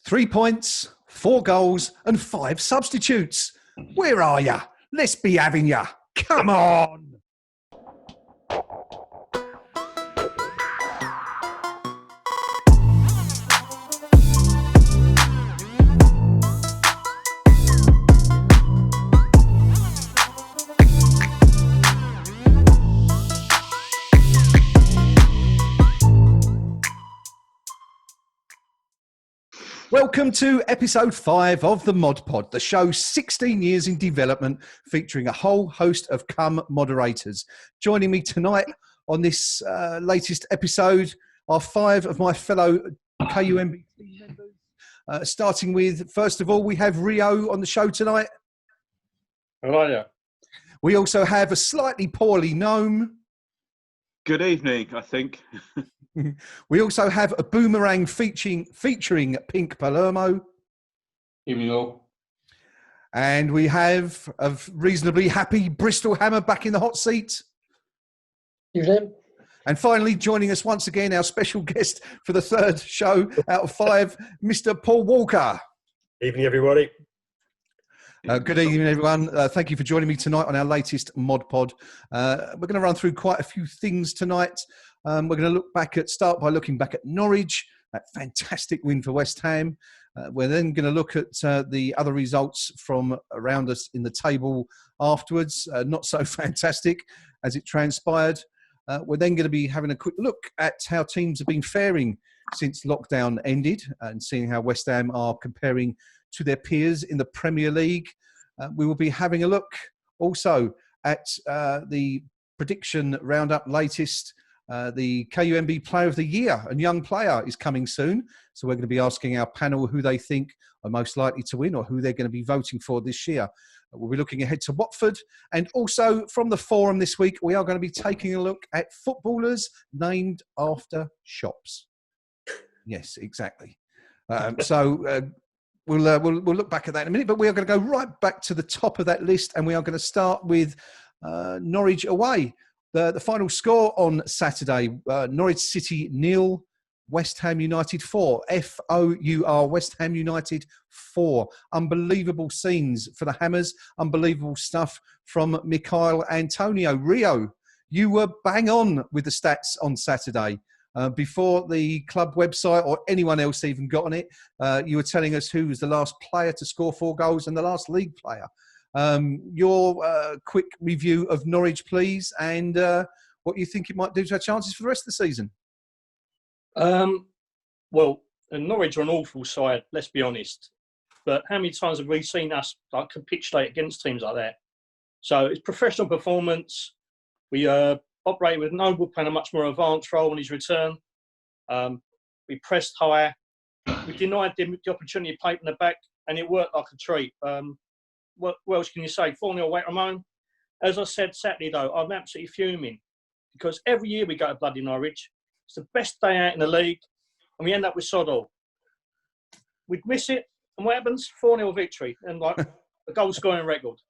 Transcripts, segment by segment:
3 points, 4 goals and 5 substitutes. Where are ya? Let's be having ya. Come on. Welcome to episode 5 of the Mod Pod, the show 16 years in development, featuring a whole host of KUMB moderators. Joining me tonight on this latest episode are 5 of my fellow KUMB team members. Starting with, first of all, we have Rio on the show tonight. How are you? We also have a slightly poorly Gnome. Good evening, I think. We also have a boomerang featuring pink palermo. Evening all. And we have a reasonably happy Bristol Hammer back in the hot seat. Evening. And finally, joining us once again, our special guest for the 3rd show out of 5, Mr. Paul Walker. Evening, everybody. Good evening, everyone. Thank you for joining me tonight on our latest Mod Pod. We're going to run through quite a few things tonight. We're going to start by looking back at Norwich, that fantastic win for West Ham. We're then going to look at the other results from around us in the table afterwards. Not so fantastic as it transpired. We're then going to be having a quick look at how teams have been faring since lockdown ended and seeing how West Ham are comparing to their peers in the Premier League. We will be having a look also at the prediction roundup latest. The KUMB Player of the Year and Young Player is coming soon. So we're going to be asking our panel who they think are most likely to win or who they're going to be voting for this year. We'll be looking ahead to Watford. And also from the forum this week, we are going to be taking a look at footballers named after shops. Yes, exactly. We'll look back at that in a minute, but we are going to go right back to the top of that list, and we are going to start with Norwich away. The final score on Saturday, Norwich City 0, West Ham United 4. F-O-U-R, West Ham United 4. Unbelievable scenes for the Hammers. Unbelievable stuff from Mikhail Antonio. Rio, you were bang on with the stats on Saturday. Before the club website or anyone else even got on it, you were telling us who was the last player to score 4 goals and the last league player. Your quick review of Norwich, please, and what you think it might do to our chances for the rest of the season. Well, Norwich are an awful side, let's be honest. But how many times have we seen us capitulate against teams like that? So it's professional performance. We operated with Noble playing a much more advanced role on his return. We pressed higher. We denied the opportunity to play from the back, and it worked like a treat. What else can you say? 4-0 away at Ramon. As I said Saturday, though, I'm absolutely fuming because every year we go to bloody Norwich. It's the best day out in the league, and we end up with sod all. We'd miss it, and what happens? 4-0 victory, and like a goal-scoring record.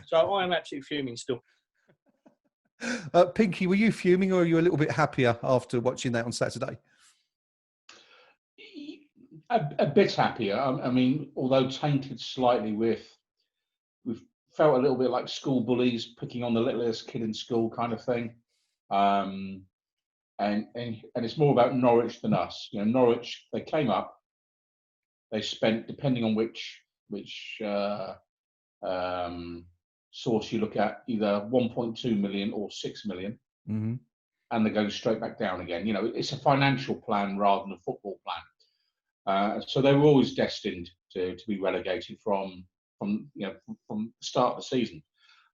So I am absolutely fuming still. Pinky, were you fuming, or are you a little bit happier after watching that on Saturday? A bit happier. I mean, although tainted slightly we've felt a little bit like school bullies picking on the littlest kid in school kind of thing. And it's more about Norwich than us. You know, Norwich, they came up, they spent, depending on which source you look at, either 1.2 million or 6 million, and they go straight back down again. You know, it's a financial plan rather than a football plan. So they were always destined to be relegated from the start of the season.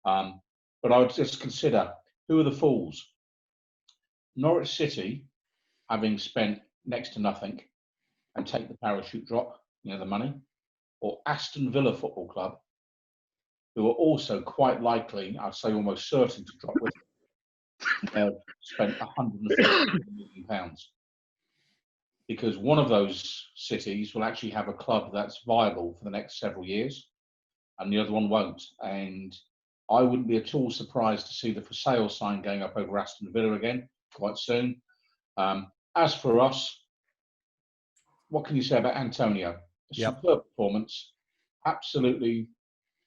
But I would just consider, who are the fools? Norwich City, having spent next to nothing and take the parachute drop, the money, or Aston Villa Football Club, who are also quite likely, I'd say almost certain to drop with it. They've spent £150 million. Because one of those cities will actually have a club that's viable for the next several years, and the other one won't. And I wouldn't be at all surprised to see the for sale sign going up over Aston Villa again quite soon. As for us, what can you say about Antonio? superb performance, absolutely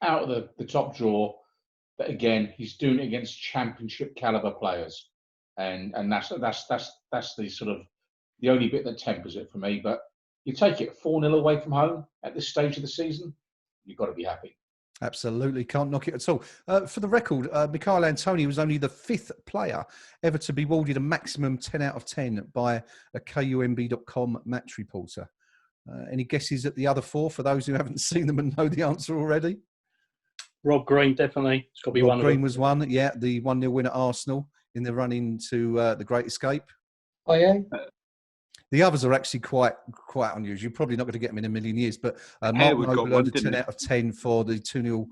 out of the top drawer. But again, he's doing it against championship caliber players, and that's the sort of the only bit that tempers it for me. But you take it 4-0 away from home at this stage of the season, you've got to be happy. Absolutely, can't knock it at all. For the record, Michail Antonio was only the 5th player ever to be awarded a maximum 10 out of 10 by a KUMB.com match reporter. Any guesses at the other 4 for those who haven't seen them and know the answer already? Rob Green, definitely. It's got to be Rob one Green of them. was one, yeah, the 1-0 win at Arsenal in the run into the Great Escape. Oh, yeah? The others are actually quite unusual. You're probably not going to get them in a million years, but Mark Harewood Noble got one, earned a 10 didn't he? out of 10 for the 2-0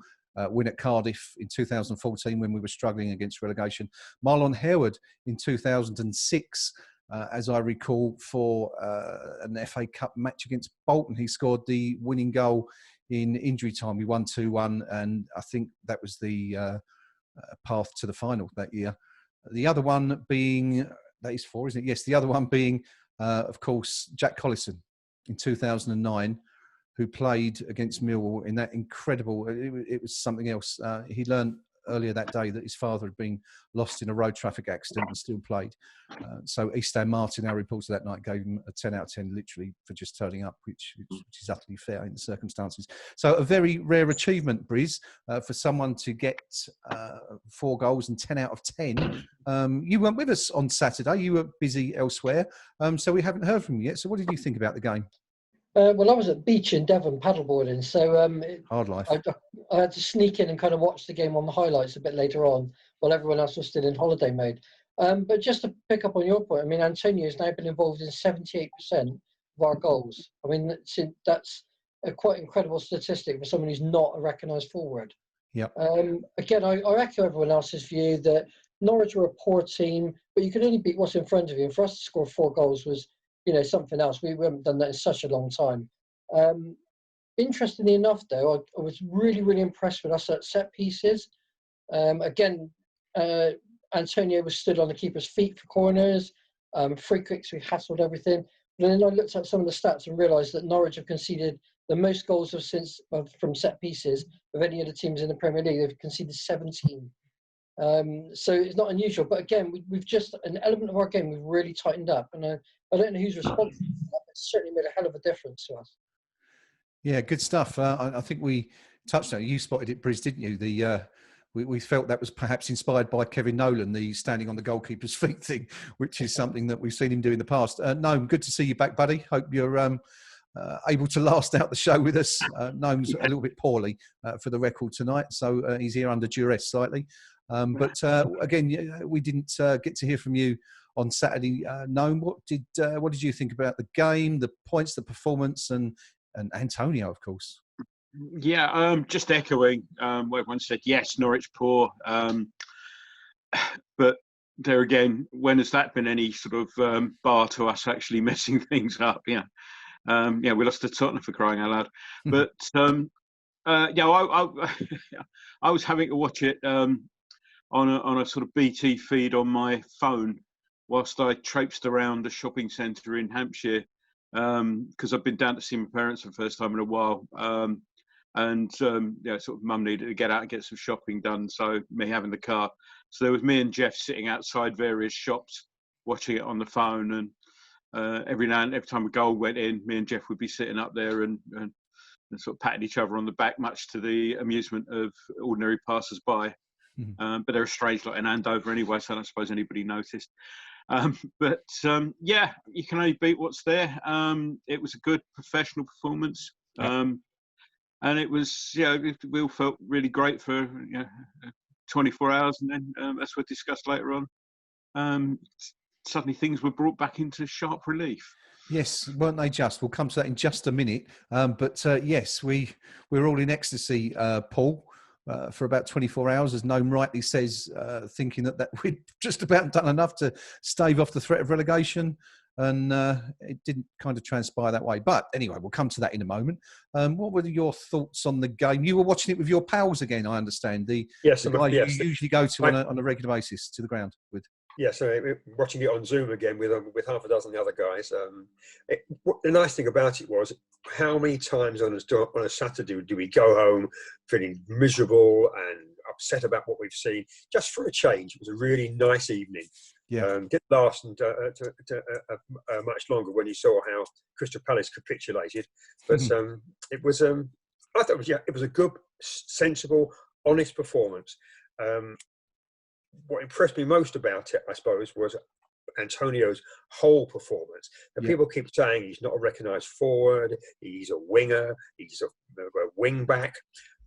win at Cardiff in 2014 when we were struggling against relegation. Marlon Harewood in 2006, as I recall, for an FA Cup match against Bolton. He scored the winning goal in injury time. We won 2-1, and I think that was the path to the final that year. The other one being, that is 4, isn't it? Yes, the other one being, of course, Jack Collison in 2009, who played against Millwall in that incredible, it was something else. He learned earlier that day that his father had been lost in a road traffic accident and still played. So Easton Martin, our reporter that night, gave him a 10 out of 10 literally for just turning up, which is utterly fair in the circumstances. So a very rare achievement, Briz, for someone to get 4 goals and 10 out of 10. You weren't with us on Saturday. You were busy elsewhere. So we haven't heard from you yet. So what did you think about the game? Well, I was at beach in Devon paddleboarding, so Hard life. I had to sneak in and kind of watch the game on the highlights a bit later on while everyone else was still in holiday mode. But just to pick up on your point, I mean, Antonio's now been involved in 78% of our goals. I mean, that's a quite incredible statistic for someone who's not a recognised forward. Yeah. Again, I echo everyone else's view that Norwich were a poor team, but you can only beat what's in front of you. And for us to score 4 goals was, something else. We haven't done that in such a long time. Interestingly enough, though, I was really, really impressed with us at set pieces. Again, Antonio was stood on the keeper's feet for corners. Free kicks, we hassled everything. But then I looked at some of the stats and realised that Norwich have conceded the most goals from set pieces of any of the teams in the Premier League. They've conceded 17. So it's not unusual. But again, we've just, an element of our game we've really tightened up. And I don't know who's responsible for that, but it's certainly made a hell of a difference to us. Yeah, good stuff. I think we touched on it. You spotted it, Briz, didn't you? We felt that was perhaps inspired by Kevin Nolan, the standing on the goalkeeper's feet thing, which is something that we've seen him do in the past. Gnome, good to see you back, buddy. Hope you're able to last out the show with us. Gnome's a little bit poorly for the record tonight, so he's here under duress slightly. But again, we didn't get to hear from you on Saturday. Gnome, what did you think about the game, the points, the performance, and Antonio, of course? Yeah, just echoing what everyone said. Yes, Norwich poor, but there again, when has that been any sort of bar to us actually messing things up? Yeah, we lost to Tottenham for crying out loud. But I was having to watch it on a sort of BT feed on my phone whilst I traipsed around a shopping centre in Hampshire because I've been down to see my parents for the first time in a while. Sort of mum needed to get out and get some shopping done, so me having the car. So there was me and Jeff sitting outside various shops watching it on the phone, and every time a goal went in, me and Jeff would be sitting up there and sort of patting each other on the back, much to the amusement of ordinary passers-by. Mm-hmm. But they're a strange lot in Andover anyway, so I don't suppose anybody noticed. You can only beat what's there. It was a good professional performance. Yeah. And it was, we all felt really great for 24 hours. And then, as we'll discuss later on, suddenly things were brought back into sharp relief. Yes, weren't they just? We'll come to that in just a minute. Yes, we're all in ecstasy, Paul, for about 24 hours, as Gnome rightly says, thinking that we'd just about done enough to stave off the threat of relegation. And it didn't kind of transpire that way. But anyway, we'll come to that in a moment. What were your thoughts on the game? You were watching it with your pals again, I understand. The guys you usually go to on a regular basis to the ground with. Yeah, so watching it on Zoom again with half a dozen other guys. The nice thing about it was how many times on a Saturday do we go home feeling miserable and upset about what we've seen, just for a change. It was a really nice evening. Yeah. Didn't last much longer when you saw how Crystal Palace capitulated, but it was. I thought it was a good, sensible, honest performance. What impressed me most about it, I suppose, was Antonio's whole performance. And people keep saying he's not a recognised forward, he's a winger, he's a wing back.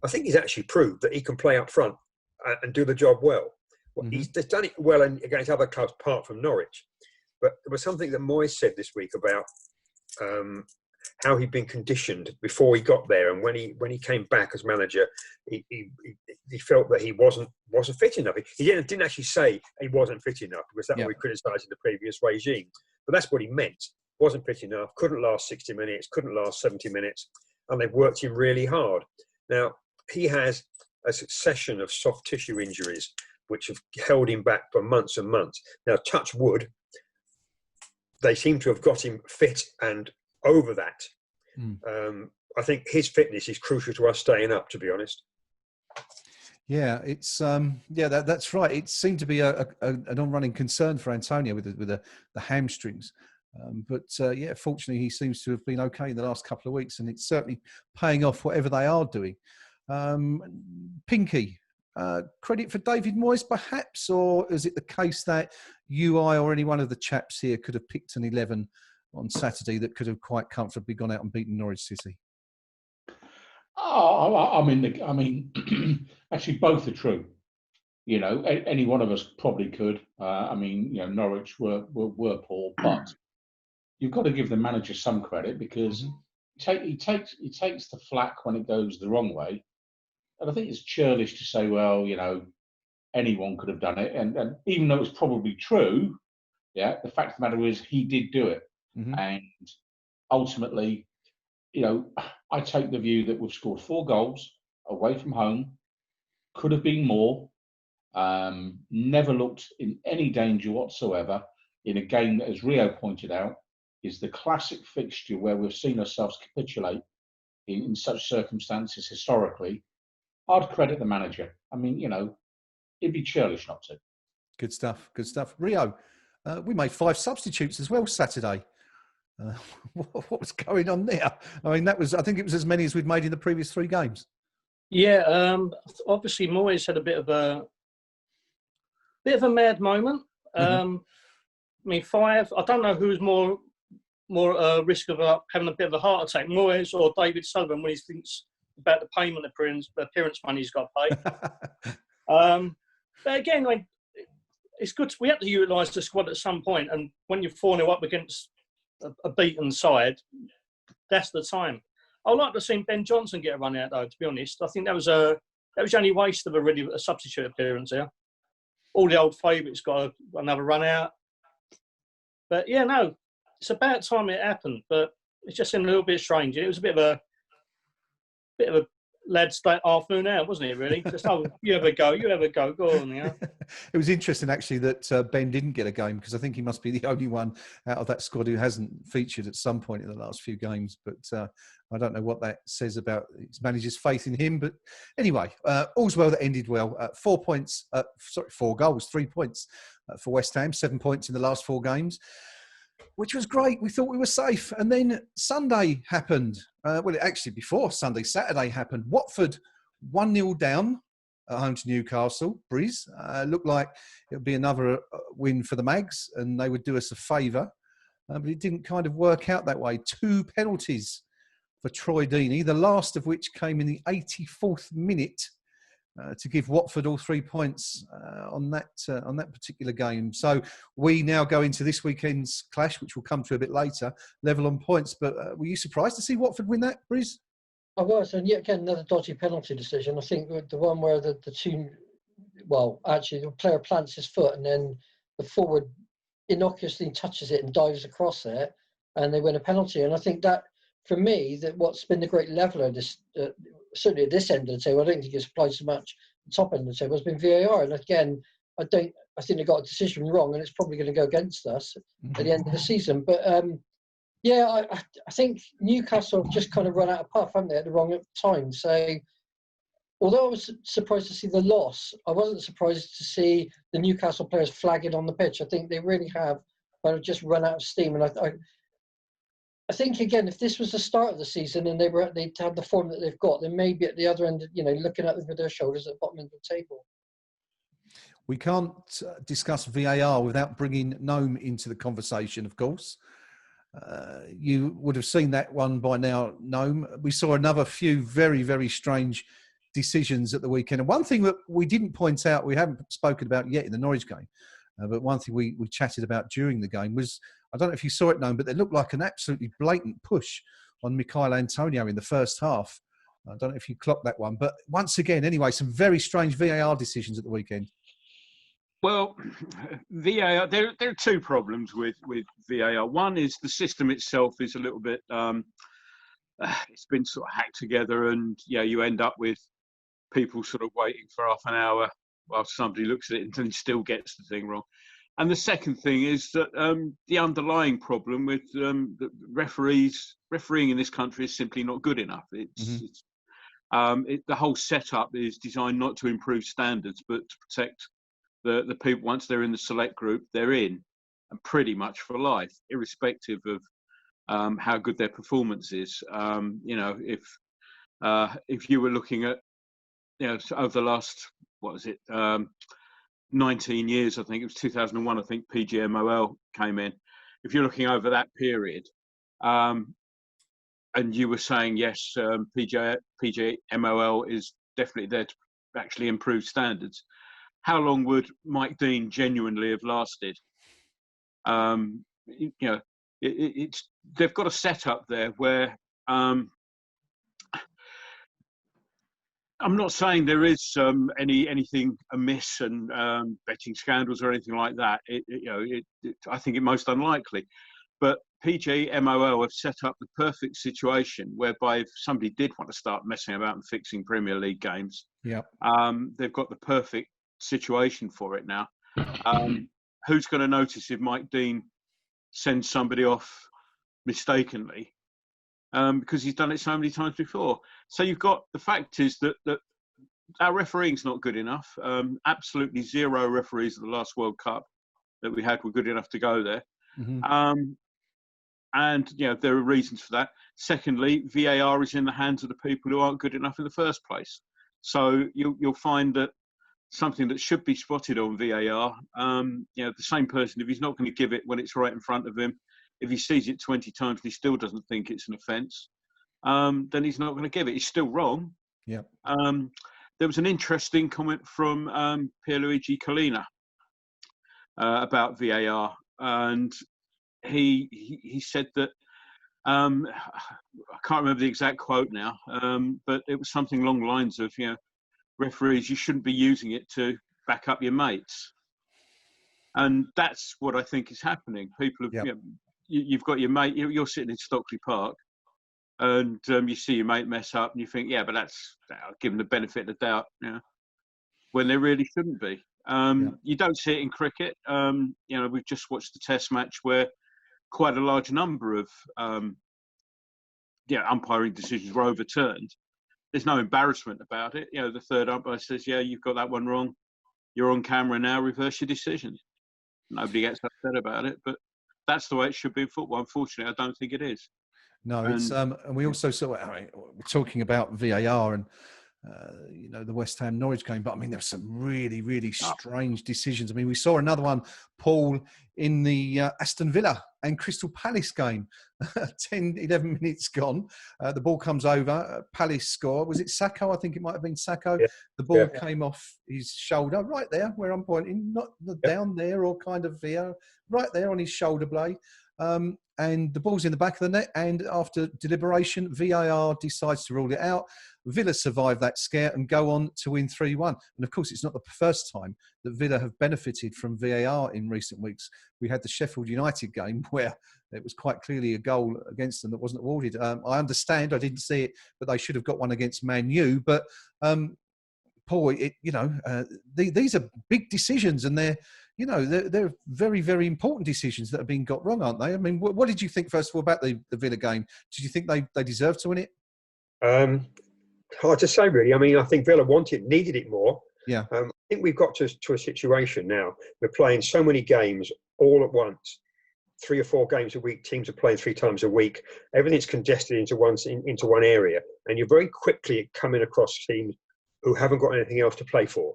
I think he's actually proved that he can play up front and do the job well. He's done it well against other clubs apart from Norwich. But there was something that Moyes said this week about how he'd been conditioned before he got there, and when he came back as manager, he felt that he wasn't fit enough. He didn't actually say he wasn't fit enough, because that we criticised in the previous regime. But that's what he meant. Wasn't fit enough, couldn't last 60 minutes, couldn't last 70 minutes, and they've worked him really hard. Now, he has a succession of soft tissue injuries which have held him back for months and months. Now, touch wood, they seem to have got him fit and over that. I think his fitness is crucial to us staying up, to be honest. Yeah, it's that's right. It seemed to be an on-running concern for Antonio with the hamstrings, but fortunately he seems to have been okay in the last couple of weeks, and it's certainly paying off whatever they are doing. Pinky, credit for David Moyes perhaps, or is it the case that I or any one of the chaps here could have picked an 11 on Saturday that could have quite comfortably gone out and beaten Norwich City? I mean, actually, both are true. You know, any one of us probably could. Norwich were poor, but you've got to give the manager some credit, because he takes the flak when it goes the wrong way, and I think it's churlish to say, well, you know, anyone could have done it, and even though it's probably true, the fact of the matter is he did do it. And ultimately, you know, I take the view that we've scored 4 goals away from home, could have been more, never looked in any danger whatsoever in a game that, as Rio pointed out, is the classic fixture where we've seen ourselves capitulate in such circumstances historically. I'd credit the manager. I mean, you know, it'd be churlish not to. Good stuff. Rio, we made 5 substitutes as well Saturday. What was going on there? I mean, I think it was as many as we'd made in the previous 3 games. Yeah, obviously Moyes had a bit of a mad moment. I mean, 5. I don't know who's more risk of having a bit of a heart attack, Moyes or David Sullivan, when he thinks about the payment appearance money he's got paid. But again, like, it's good. We have to utilise the squad at some point, and when you're 4-0 up against a beaten side, that's the time. I'd like to see Ben Johnson get a run out, though, to be honest. I think that was the only waste of a substitute appearance there. All the old favourites got another run out. But yeah, no, it's about time it happened, but it just seemed a little bit strange. It was a bit of a lad's afternoon out, wasn't it, really? Just, you have a go, go on, yeah. It was interesting, actually, that Ben didn't get a game, because I think he must be the only one out of that squad who hasn't featured at some point in the last few games. But I don't know what that says about his manager's faith in him. But anyway, all's well that ended well. 4 goals, 3 points for West Ham, 7 points in the last 4 games, which was great. We thought we were safe. And then Sunday happened. Before Sunday, Saturday happened. Watford 1-0 down at home to Newcastle. Briz looked like it would be another win for the Mags, and they would do us a favour. But it didn't kind of work out that way. 2 penalties for Troy Deeney, the last of which came in the 84th minute to give Watford all 3 points on that particular game. So we now go into this weekend's clash, which we'll come to a bit later, level on points. But were you surprised to see Watford win that, Briz? I was, and yet again, another dodgy penalty decision. I think the one where the player plants his foot and then the forward innocuously touches it and dives across it, and they win a penalty. And I think that, for me, that what's been the great leveller, certainly at this end of the table, I don't think it's applied so much at the top end of the table, has been VAR. And again, I think they got a decision wrong, and it's probably going to go against us at the end of the season. But yeah, I think Newcastle have just kind of run out of puff, haven't they, at the wrong time? So although I was surprised to see the loss, I wasn't surprised to see the Newcastle players flagging on the pitch. I think they really have kind of just run out of steam. And I think, again, if this was the start of the season and they'd had the form that they've got, then maybe at the other end, looking at over their shoulders at the bottom of the table. We can't discuss VAR without bringing Gnome into the conversation, of course. You would have seen that one by now, Gnome. We saw another few very, very strange decisions at the weekend. And one thing that we didn't point out, we haven't spoken about yet in the Norwich game, but one thing we chatted about during the game was, I don't know if you saw it, Gnome, but there looked like an absolutely blatant push on Michail Antonio in the first half. I don't know if you clocked that one. But once again, anyway, some very strange VAR decisions at the weekend. Well, VAR, there are two problems with VAR. One is the system itself is a little bit, it's been sort of hacked together, and you end up with people sort of waiting for half an hour while somebody looks at it and then still gets the thing wrong. And the second thing is that the underlying problem with the refereeing in this country is simply not good enough. The whole setup is designed not to improve standards, but to protect the people. Once they're in the select group, they're in, and pretty much for life, irrespective of how good their performance is. If you were looking at, over the last, 19 years, I think it was 2001, I think PGMOL came in. If you're looking over that period, and you were saying, yes, PGMOL is definitely there to actually improve standards, how long would Mike Dean genuinely have lasted? They've got a setup there where I'm not saying there is anything amiss and betting scandals or anything like that. I think it's most unlikely. But PGMOL have set up the perfect situation whereby if somebody did want to start messing about and fixing Premier League games, they've got the perfect situation for it now. Who's going to notice if Mike Dean sends somebody off mistakenly? Because he's done it so many times before. So you've got, the fact is that our refereeing's not good enough. Absolutely zero referees at the last World Cup that we had were good enough to go there. And there are reasons for that. Secondly, VAR is in the hands of the people who aren't good enough in the first place. So you'll find that something that should be spotted on VAR, the same person, if he's not going to give it when it's right in front of him, if he sees it 20 times and he still doesn't think it's an offence, then he's not going to give it. He's still wrong. There was an interesting comment from Pierluigi Collina about VAR, and he said that, I can't remember the exact quote now, but it was something along the lines of, referees, you shouldn't be using it to back up your mates. And that's what I think is happening. People have, you've got your mate, you're sitting in Stockley Park, and you see your mate mess up, and you think, but that's, I'll give them the benefit of the doubt, when they really shouldn't be. You don't see it in cricket. We've just watched the Test match where quite a large number of umpiring decisions were overturned. There's no embarrassment about it. The third umpire says, you've got that one wrong. You're on camera now, reverse your decision. Nobody gets upset about it, but that's the way it should be in football. Unfortunately, I don't think it is. No, it's and we also saw, we're talking about VAR and the West Ham Norwich game, but there were some really, really strange decisions. We saw another one, Paul, in the Aston Villa and Crystal Palace game. 11 minutes gone. The ball comes over. Palace score. Was it Sacco? I think it might have been Sacco. Yeah. The ball came off his shoulder, right there where I'm pointing, not down there or kind of there, right there on his shoulder blade. And the ball's in the back of the net, and after deliberation, VAR decides to rule it out. Villa survive that scare and go on to win 3-1. And of course, it's not the first time that Villa have benefited from VAR in recent weeks. We had the Sheffield United game where it was quite clearly a goal against them that wasn't awarded. I understand, I didn't see it, but they should have got one against Man U. But Paul, these are big decisions, and they're very, very important decisions that have been got wrong, aren't they? I mean, what did you think, first of all, about the Villa game? Did you think they deserved to win it? Hard to say, really. I mean, I think Villa needed it more. Yeah. I think we've got to a situation now. We're playing so many games all at once. 3 or 4 games a week. Teams are playing 3 times a week. Everything's congested into one area, and you're very quickly coming across teams who haven't got anything else to play for.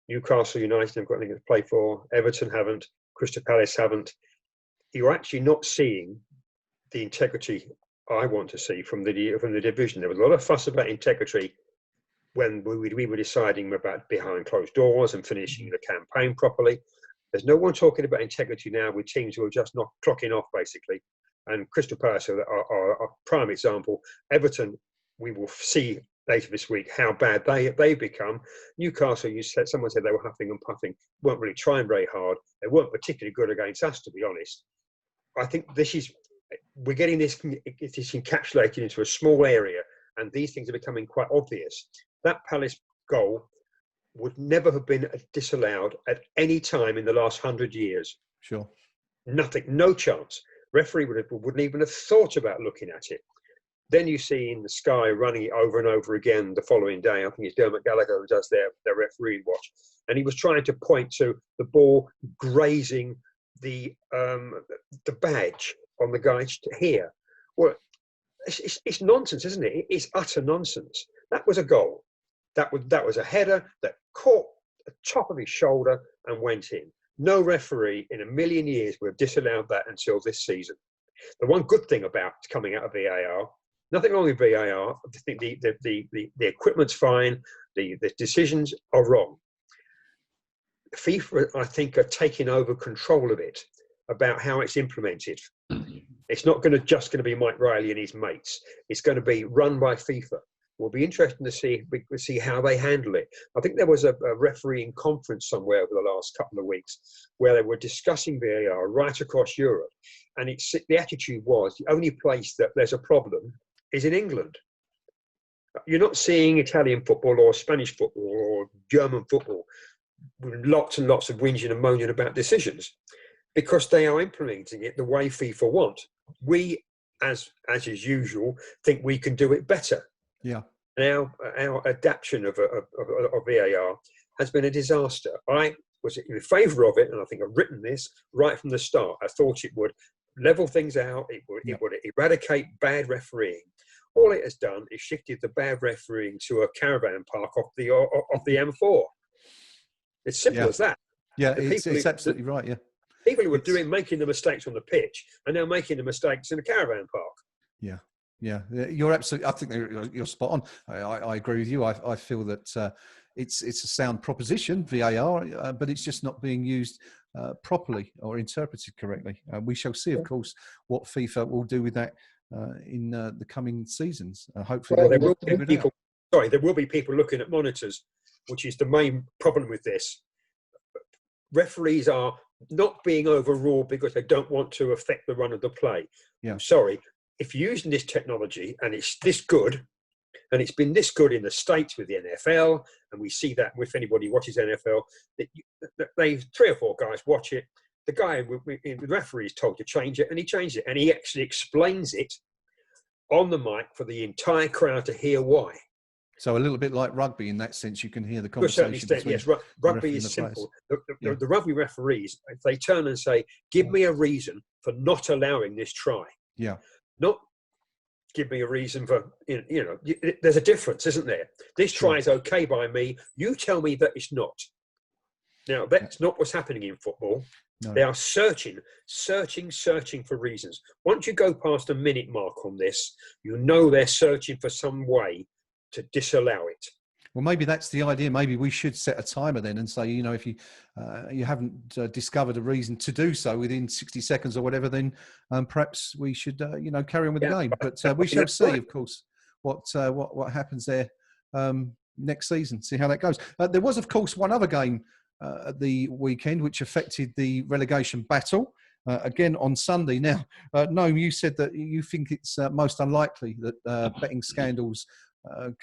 Newcastle United haven't got anything to play for. Everton haven't. Crystal Palace haven't. You're actually not seeing the integrity I want to see from the division. There was a lot of fuss about integrity when we were deciding about behind closed doors and finishing the campaign properly. There's no one talking about integrity now with teams who are just not clocking off, basically. And Crystal Palace are a prime example. Everton, we will see later this week how bad they've become. Newcastle, someone said they were huffing and puffing, weren't really trying very hard. They weren't particularly good against us, to be honest. I think we're getting this encapsulated into a small area, and these things are becoming quite obvious. That Palace goal would never have been disallowed at any time in the last 100 years. Sure. Nothing, no chance. Referee wouldn't even have thought about looking at it. Then you see in the Sky running it over and over again the following day. I think it's Dermot Gallagher who does their referee watch, and he was trying to point to the ball grazing the badge on the guys here. Well, it's nonsense, isn't it? It's utter nonsense. That was a goal. That was a header that caught the top of his shoulder and went in. No referee in a million years would have disallowed that until this season. The one good thing about coming out of VAR, nothing wrong with VAR. I think the equipment's fine. The decisions are wrong. FIFA, I think, are taking over control of it about how it's implemented. It's not just going to be Mike Riley and his mates. It's going to be run by FIFA. Will be interesting to see how they handle it. I think there was a refereeing conference somewhere over the last couple of weeks where they were discussing VAR right across Europe, and the attitude was the only place that there's a problem is in England. You're not seeing Italian football or Spanish football or German football with lots and lots of whinging and moaning about decisions, because they are implementing it the way FIFA want. We, as is usual, think we can do it better. Yeah. Now, our adaptation of VAR has been a disaster. I was in favour of it, and I think I've written this right from the start. I thought it would level things out. It would eradicate bad refereeing. All it has done is shifted the bad refereeing to a caravan park off the M4. It's simple as that. Yeah, it's absolutely right. Yeah. People who were making the mistakes on the pitch are now making the mistakes in the caravan park. Yeah. Yeah, you're absolutely. I think you're spot on. I agree with you. I feel that it's a sound proposition, VAR, but it's just not being used properly or interpreted correctly. We shall see, of course, what FIFA will do with that in the coming seasons. Hopefully, there will be people looking at monitors, which is the main problem with this. Referees are not being overruled because they don't want to affect the run of the play. Yeah. I'm sorry. If you're using this technology and it's this good, and it's been this good in the States with the NFL, and we see that if anybody watches NFL, they 3 or 4 guys watch it. The guy, the referee is told to change it, and he changed it, and he actually explains it on the mic for the entire crowd to hear why. So a little bit like rugby in that sense, you can hear the conversation. To a certain extent, yes. Rugby is simple. The rugby referees, if they turn and say, "Give me a reason for not allowing this try," not give me a reason for, there's a difference, isn't there? This try is okay by me. You tell me that it's not. Now, that's not what's happening in football. No. They are searching for reasons. Once you go past a minute mark on this, they're searching for some way to disallow it. Well, maybe that's the idea. Maybe we should set a timer then and say, if you haven't discovered a reason to do so within 60 seconds or whatever, then perhaps we should, carry on with the game. But we shall see, of course, what happens there next season. See how that goes. There was, of course, one other game at the weekend which affected the relegation battle. Again on Sunday. Now, Gnome, you said that you think it's most unlikely that betting scandals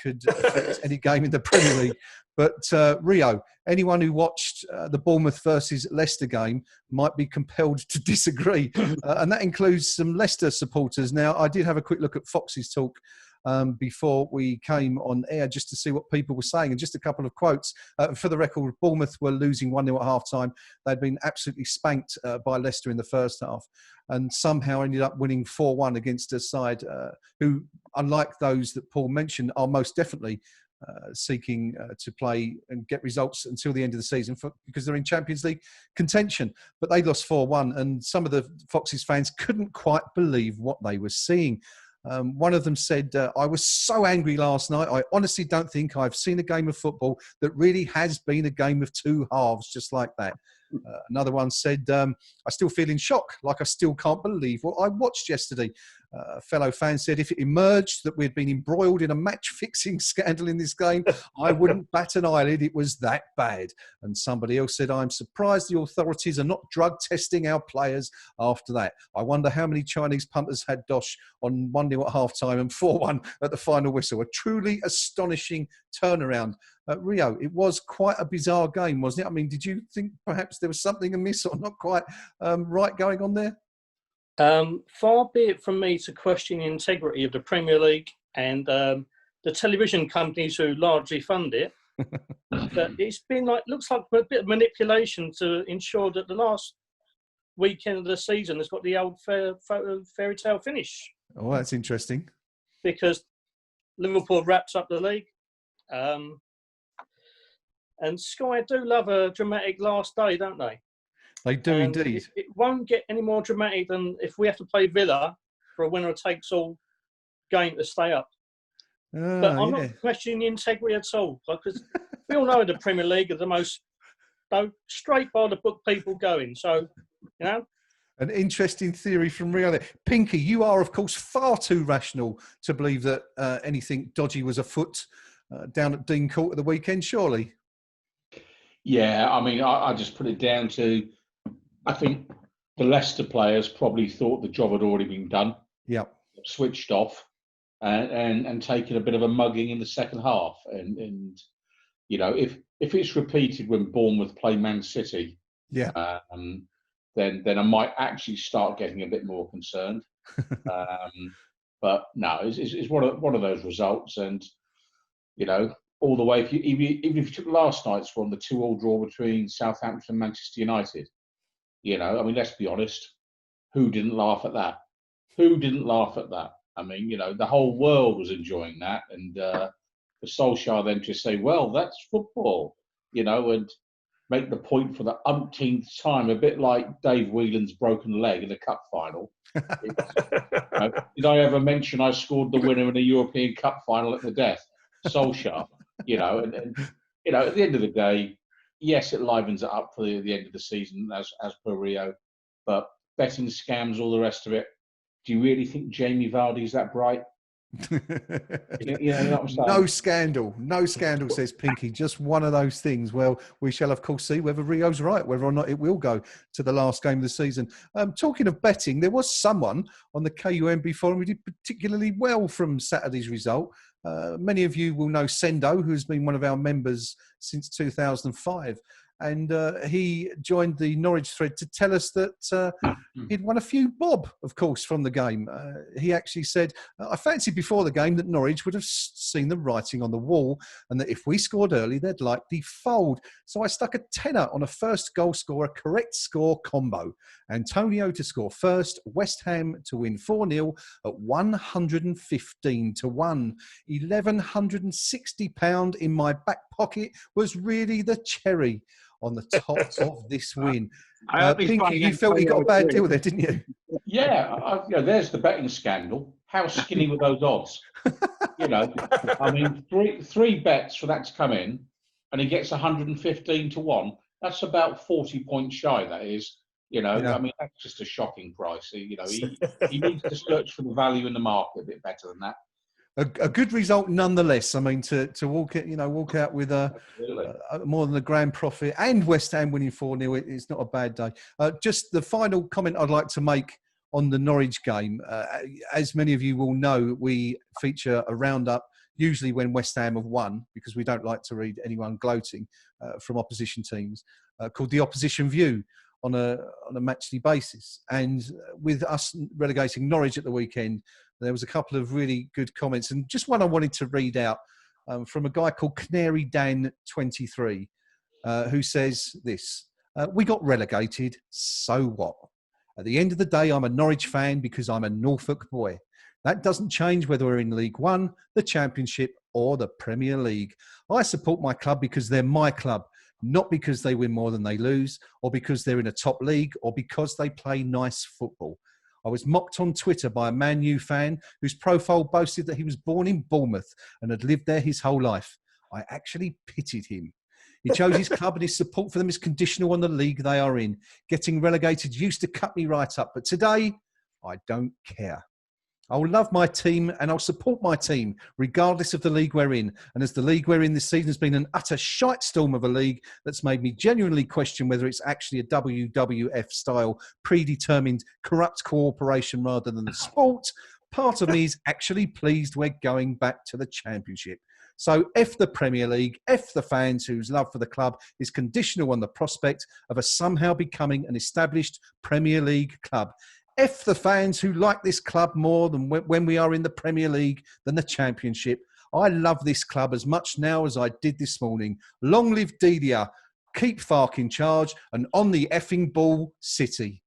could affect any game in the Premier League. But Rio, anyone who watched the Bournemouth versus Leicester game might be compelled to disagree. And that includes some Leicester supporters. Now, I did have a quick look at Fox's talk before we came on air just to see what people were saying. And just a couple of quotes. For the record, Bournemouth were losing 1-0 at half-time. They'd been absolutely spanked by Leicester in the first half and somehow ended up winning 4-1 against a side who, unlike those that Paul mentioned, are most definitely seeking to play and get results until the end of the season because they're in Champions League contention. But they lost 4-1 and some of the Foxes fans couldn't quite believe what they were seeing. One of them said, I was so angry last night. I honestly don't think I've seen a game of football that really has been a game of two halves just like that. Another one said, I still feel in shock, like I still can't believe what I watched yesterday. A fellow fan said, if it emerged that we'd been embroiled in a match-fixing scandal in this game, I wouldn't bat an eyelid. It was that bad. And somebody else said, I'm surprised the authorities are not drug testing our players after that. I wonder how many Chinese punters had dosh on 1-0 at half-time and 4-1 at the final whistle. A truly astonishing turnaround. Rio, it was quite a bizarre game, wasn't it? I mean, did you think perhaps there was something amiss or not quite right going on there? Far be it from me to question the integrity of the Premier League and the television companies who largely fund it. But it's been looks like a bit of manipulation to ensure that the last weekend of the season has got the old fairy tale finish. Oh, that's interesting. Because Liverpool wraps up the league. And Sky do love a dramatic last day, don't they? They do indeed. It won't get any more dramatic than if we have to play Villa for a winner-takes-all game to stay up. But I'm not questioning the integrity at all, because we all know the Premier League are the most straight by the book people going. So, you know. An interesting theory from Rio there. Pinky, you are, of course, far too rational to believe that anything dodgy was afoot down at Dean Court at the weekend, surely? Yeah, I mean, I just put it down to, I think the Leicester players probably thought the job had already been done. Yeah. Switched off and taken a bit of a mugging in the second half. And you know, if it's repeated when Bournemouth play Man City, then I might actually start getting a bit more concerned. But no, it's one of those results, and you know, all the way. Even if you took last night's one, the 2-2 draw between Southampton and Manchester United, you know, I mean, let's be honest, who didn't laugh at that? Who didn't laugh at that? I mean, you know, the whole world was enjoying that, and for Solskjaer then to say, "Well, that's football," you know, and make the point for the umpteenth time, a bit like Dave Whelan's broken leg in the cup final. You know, did I ever mention I scored the winner in a European Cup final at the death? Solskjaer, you know, and you know, at the end of the day, yes, it livens it up for the end of the season as per Rio, but betting scams, all the rest of it. Do you really think Jamie Vardy's that bright? You know what I'm saying? No scandal, says Pinky. Just one of those things. Well, we shall, of course, see whether Rio's right, whether or not it will go to the last game of the season. Talking of betting, there was someone on the KUMB Forum who did particularly well from Saturday's result. Many of you will know Sendo, who's been one of our members since 2005. And he joined the Norwich thread to tell us that he'd won a few bob, of course, from the game. He actually said, I fancied before the game that Norwich would have seen the writing on the wall and that if we scored early, they'd likely fold. So I stuck a tenner on a first goal scorer, correct score combo. Antonio to score first, West Ham to win 4-0 at 115 to 1. £1,160 in my back pocket was really the cherry on the top of this win. Pinky, you felt you got a bad deal there, didn't you? Yeah, you know, there's the betting scandal. How skinny were those odds? You know, I mean, three bets for that to come in, and he gets 115 to 1. That's about 40 points shy. That is, you know, I mean, that's just a shocking price. You know, he needs to search for the value in the market a bit better than that. A good result nonetheless. I mean, to walk out with more than a grand profit and West Ham winning 4-0, it's not a bad day. Just the final comment I'd like to make on the Norwich game. As many of you will know, we feature a roundup usually when West Ham have won, because we don't like to read anyone gloating from opposition teams, called The Opposition View on a matchday basis. And with us relegating Norwich at the weekend, there was a couple of really good comments, and just one I wanted to read out from a guy called Canary Dan 23, who says this: we got relegated, so what? At the end of the day, I'm a Norwich fan because I'm a Norfolk boy. That doesn't change whether we're in League One, the Championship, or the Premier League. I support my club because they're my club, not because they win more than they lose, or because they're in a top league, or because they play nice football. I was mocked on Twitter by a Man U fan whose profile boasted that he was born in Bournemouth and had lived there his whole life. I actually pitied him. He chose his club and his support for them is conditional on the league they are in. Getting relegated used to cut me right up, but today I don't care. I'll love my team and I'll support my team regardless of the league we're in. And as the league we're in this season has been an utter shitstorm of a league that's made me genuinely question whether it's actually a WWF-style predetermined corrupt cooperation rather than the sport, part of me is actually pleased we're going back to the Championship. So F the Premier League, F the fans whose love for the club is conditional on the prospect of us somehow becoming an established Premier League club. F the fans who like this club more than when we are in the Premier League than the Championship. I love this club as much now as I did this morning. Long live Delia. Keep Fark in charge and on the effing ball, City.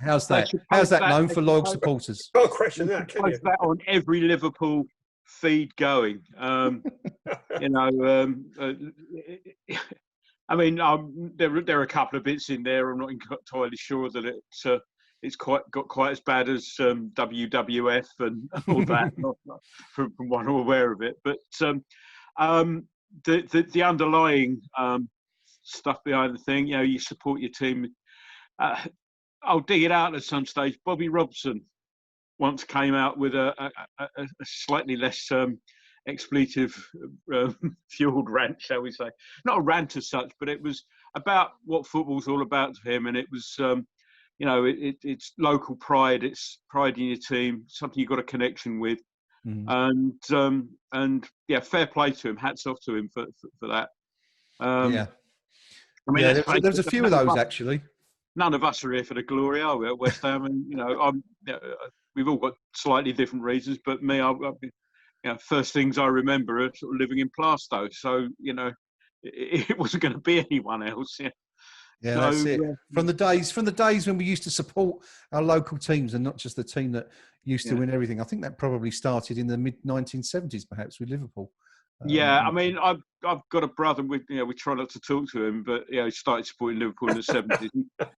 How's that? How's that known for loyal supporters? Can't question that, can you? Post that on every Liverpool feed going. I mean, there are a couple of bits in there. I'm not entirely sure that it's got quite as bad as WWF and all that. from what I'm aware of it, but the underlying stuff behind the thing, you support your team. I'll dig it out at some stage. Bobby Robson once came out with a slightly less expletive fueled rant, shall we say. Not a rant as such, but it was about what football's all about to him. And it was, it's local pride, it's pride in your team, something you've got a connection with. Mm. And fair play to him. Hats off to him for that. I mean, there's a few of those actually. None of us are here for the glory, are we, at West Ham? And, we've all got slightly different reasons, but me, first things I remember are sort of living in Plaistow. So, it wasn't going to be anyone else. Yeah, so, that's it. From the days when we used to support our local teams and not just the team that used to win everything. I think that probably started in the mid-1970s, perhaps, with Liverpool. I mean, I've got a brother. We try not to talk to him, but he started supporting Liverpool in the 70s.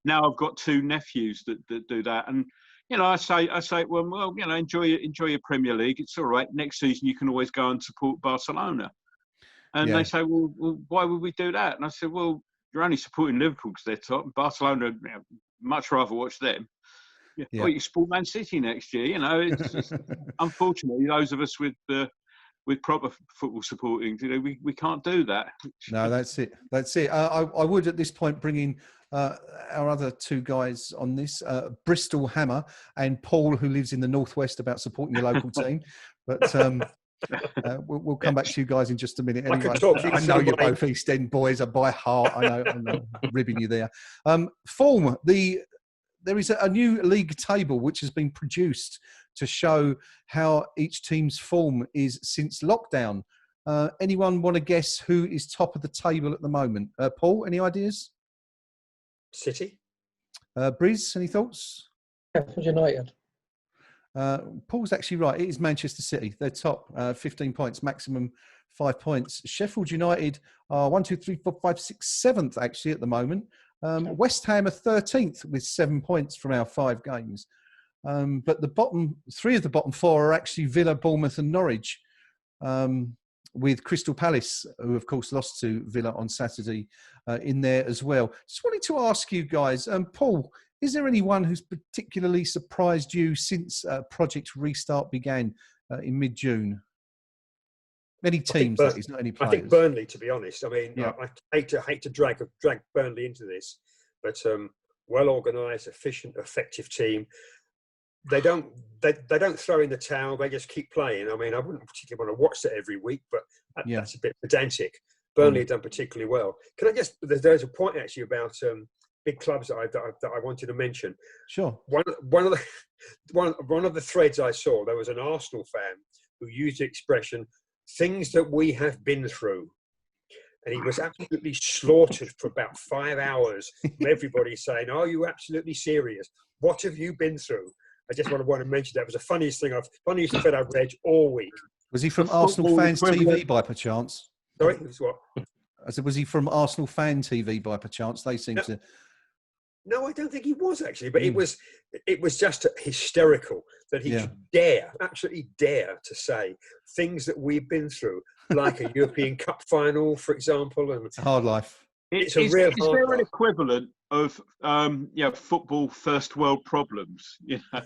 Now I've got two nephews that do that, and I say, well, enjoy your Premier League. It's all right. Next season you can always go and support Barcelona. And they say, well, why would we do that? And I said, well, you're only supporting Liverpool because they're top. Barcelona, much rather watch them. Well, you support Man City next year. It's unfortunately those of us with proper football supporting, we can't do that. No, that's it. I would at this point bring in our other two guys on this, Bristol Hammer and Paul, who lives in the Northwest, about supporting your local team. But we'll come back to you guys in just a minute. Anyway, I know you're both East End boys by heart. I know I'm ribbing you there. Form, there is a new league table which has been produced to show how each team's form is since lockdown. Anyone want to guess who is top of the table at the moment? Paul, any ideas? City. Briz, any thoughts? Sheffield United. Paul's actually right. It is Manchester City. They're top, 15 points, maximum 5 points. Sheffield United are 1, 2, 3, 4, 5, 6, 7th actually at the moment. West Ham are 13th with 7 points from our 5 games. But the bottom 3 of the bottom 4 are actually Villa, Bournemouth and Norwich, with Crystal Palace, who of course lost to Villa on Saturday, in there as well. Just wanted to ask you guys, Paul, is there anyone who's particularly surprised you since Project Restart began in mid-June? Any teams, that is, not any players. I think Burnley, to be honest. I mean, I hate to drag Burnley into this, but well organised, efficient, effective team. they don't throw in the towel. They just keep playing. I mean, I wouldn't particularly want to watch that every week, but that's a bit pedantic. Burnley have done particularly well. Can I just? There's a point actually about big clubs that I wanted to mention. Sure. One of the threads I saw, there was an Arsenal fan who used the expression "things that we have been through," and he was absolutely slaughtered for about 5 hours. Everybody saying, "Are you absolutely serious? What have you been through?" I just want to mention that. It was the funniest thing I've read all week. Was he from Arsenal Fans TV by perchance? Sorry, it was what? I said, was he from Arsenal Fan TV by perchance? They seem to. No, I don't think he was actually, but it was just hysterical that he could absolutely dare to say things that we've been through, like a European Cup final, for example. And it's a hard life. Is there an equivalent of football first world problems? You know,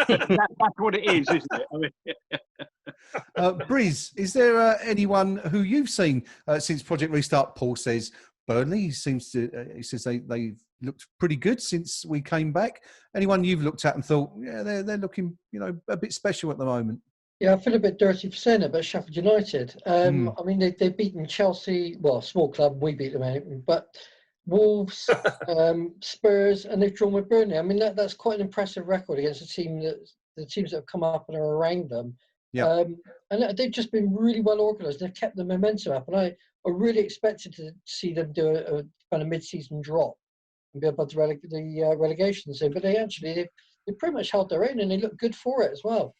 that's what it is, isn't it? I mean, Briz, is there anyone who you've seen since Project Restart? Paul says Burnley. He says they've looked pretty good since we came back. Anyone you've looked at and thought, they're looking, a bit special at the moment? Yeah, I feel a bit dirty for saying it, but Sheffield United. I mean, they've beaten Chelsea, well, small club, we beat them, but Wolves, Spurs, and they've drawn with Burnley. I mean, that's quite an impressive record against the teams that have come up and are around them. Yeah. And they've just been really well organised. They've kept the momentum up, and I really expected to see them do a kind of mid-season drop and be above the relegation zone. But they pretty much held their own, and they look good for it as well.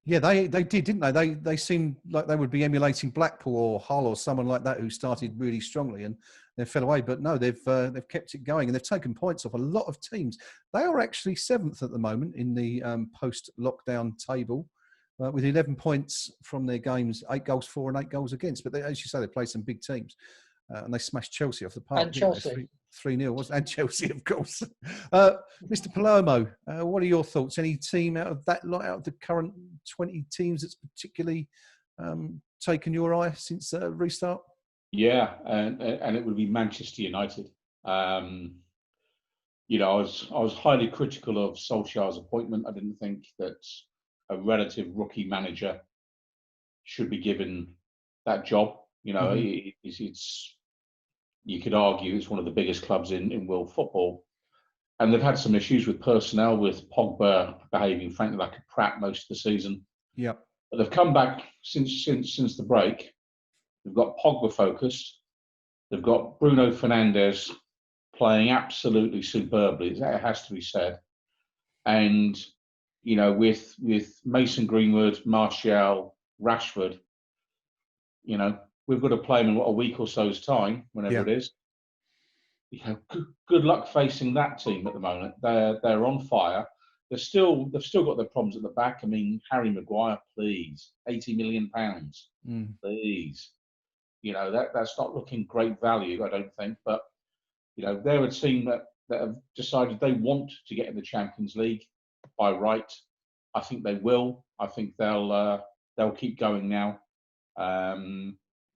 Yeah, they did, didn't they? They seemed like they would be emulating Blackpool or Hull or someone like that who started really strongly and then fell away. But no, they've kept it going and they've taken points off a lot of teams. They are actually 7th at the moment in the post-lockdown table with 11 points from their games, 8 goals for and 8 goals against. But as you say, they played some big teams. And they smashed Chelsea off the park. And Chelsea. 3-0, and Chelsea, of course. Mr. Palermo, what are your thoughts? Any team out of that lot, out of the current 20 teams that's particularly taken your eye since restart? Yeah, and it would be Manchester United. I was highly critical of Solskjaer's appointment. I didn't think that a relative rookie manager should be given that job. It's you could argue it's one of the biggest clubs in world football, and they've had some issues with personnel, with Pogba behaving frankly like a prat most of the season. Yeah, but they've come back since the break. They've got Pogba focused. They've got Bruno Fernandes playing absolutely superbly. That has to be said. And with Mason Greenwood, Martial, Rashford, we've got to play them in a week or so's time, whenever it is. Good luck facing that team at the moment. They're on fire. They've still got their problems at the back. I mean, Harry Maguire, please, £80 million, please. That's not looking great value, I don't think. But they're a team that have decided they want to get in the Champions League by right. I think they will. I think they'll keep going now.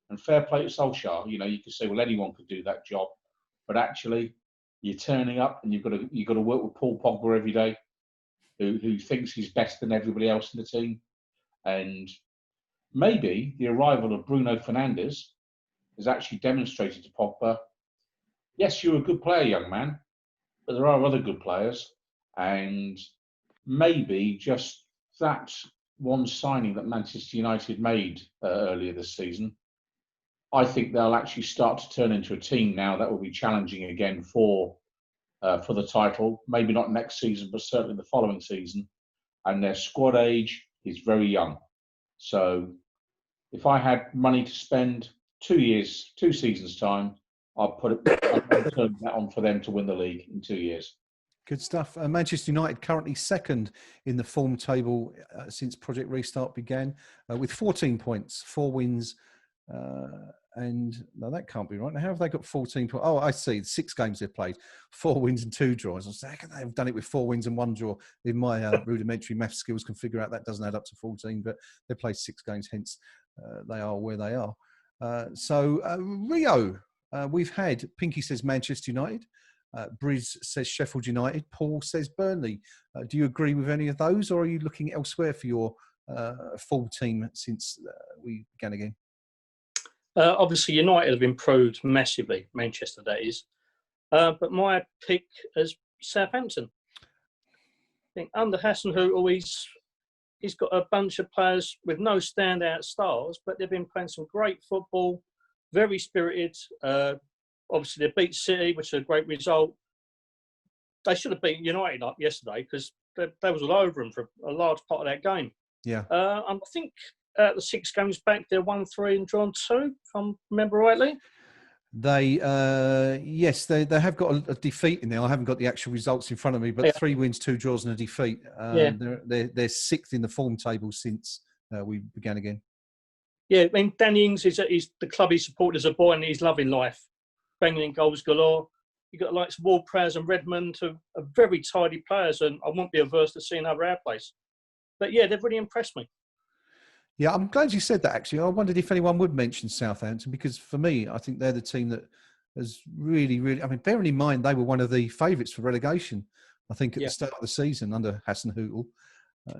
And fair play to Solskjaer. You could say, well, anyone could do that job, but actually, you're turning up and you've got to work with Paul Pogba every day, who thinks he's better than everybody else in the team, and maybe the arrival of Bruno Fernandes has actually demonstrated to Pogba, yes, you're a good player, young man, but there are other good players, and maybe just that one signing that Manchester United made earlier this season, I think they'll actually start to turn into a team now that will be challenging again for the title. Maybe not next season, but certainly the following season. And their squad age is very young. So if I had money to spend 2 seasons' time, I'd turn that on for them to win the league in 2 years. Good stuff. Manchester United currently 2nd in the form table since Project Restart began with 14 points, 4 wins. And no, that can't be right. Now, how have they got 14 points? Oh, I see. 6 games they've played, 4 wins and 2 draws. I was like, how can they have done it with 4 wins and 1 draw? In my rudimentary math skills can figure out that doesn't add up to 14, but they played 6 games, hence they are where they are. So Rio, we've had, Pinky says Manchester United. Briz says Sheffield United. Paul says Burnley. Do you agree with any of those, or are you looking elsewhere for your full team since we began again? Obviously, United have improved massively. Manchester, that is. But my pick is Southampton. I think under Hasenhüttl, he's got a bunch of players with no standout stars, but they've been playing some great football, very spirited. Obviously, they beat City, which is a great result. They should have beaten United up yesterday because they was all over them for a large part of that game. Yeah. I think the 6 games back, they're 1-3 and drawn 2, if I remember rightly. They yes, they have got a defeat in there. I haven't got the actual results in front of me, but 3 wins, 2 draws, and a defeat. They're 6th in the form table since we began again. Yeah, I mean, Danny Ings is the club he supported as a boy, and he's loving life, banging in goals galore. You've got the likes of Ward-Prowse and Redmond, who are very tidy players, and I wouldn't be averse to seeing over our place. But yeah, they've really impressed me. Yeah, I'm glad you said that, actually. I wondered if anyone would mention Southampton, because for me, I think they're the team that has really, really... I mean, bearing in mind, they were one of the favourites for relegation, I think, at the start of the season under Hasenhüttl.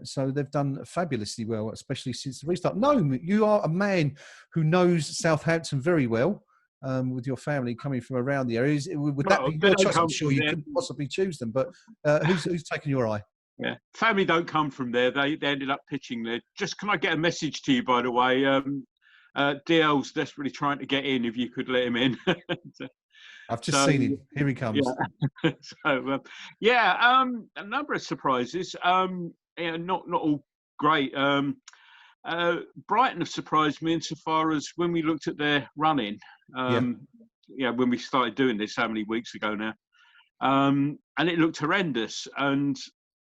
So they've done fabulously well, especially since the restart. Gnome, you are a man who knows Southampton very well, with your family coming from around the area. Would that be your choice? I'm sure you couldn't possibly choose them, but who's taken your eye? Yeah, family don't come from there. They ended up pitching there. Just, can I get a message to you, by the way? DL's desperately trying to get in. If you could let him in. I've just seen him. Here he comes. Yeah. A number of surprises. Not all great. Brighton have surprised me insofar as when we looked at their run-in. When we started doing this, how many weeks ago now? And it looked horrendous. And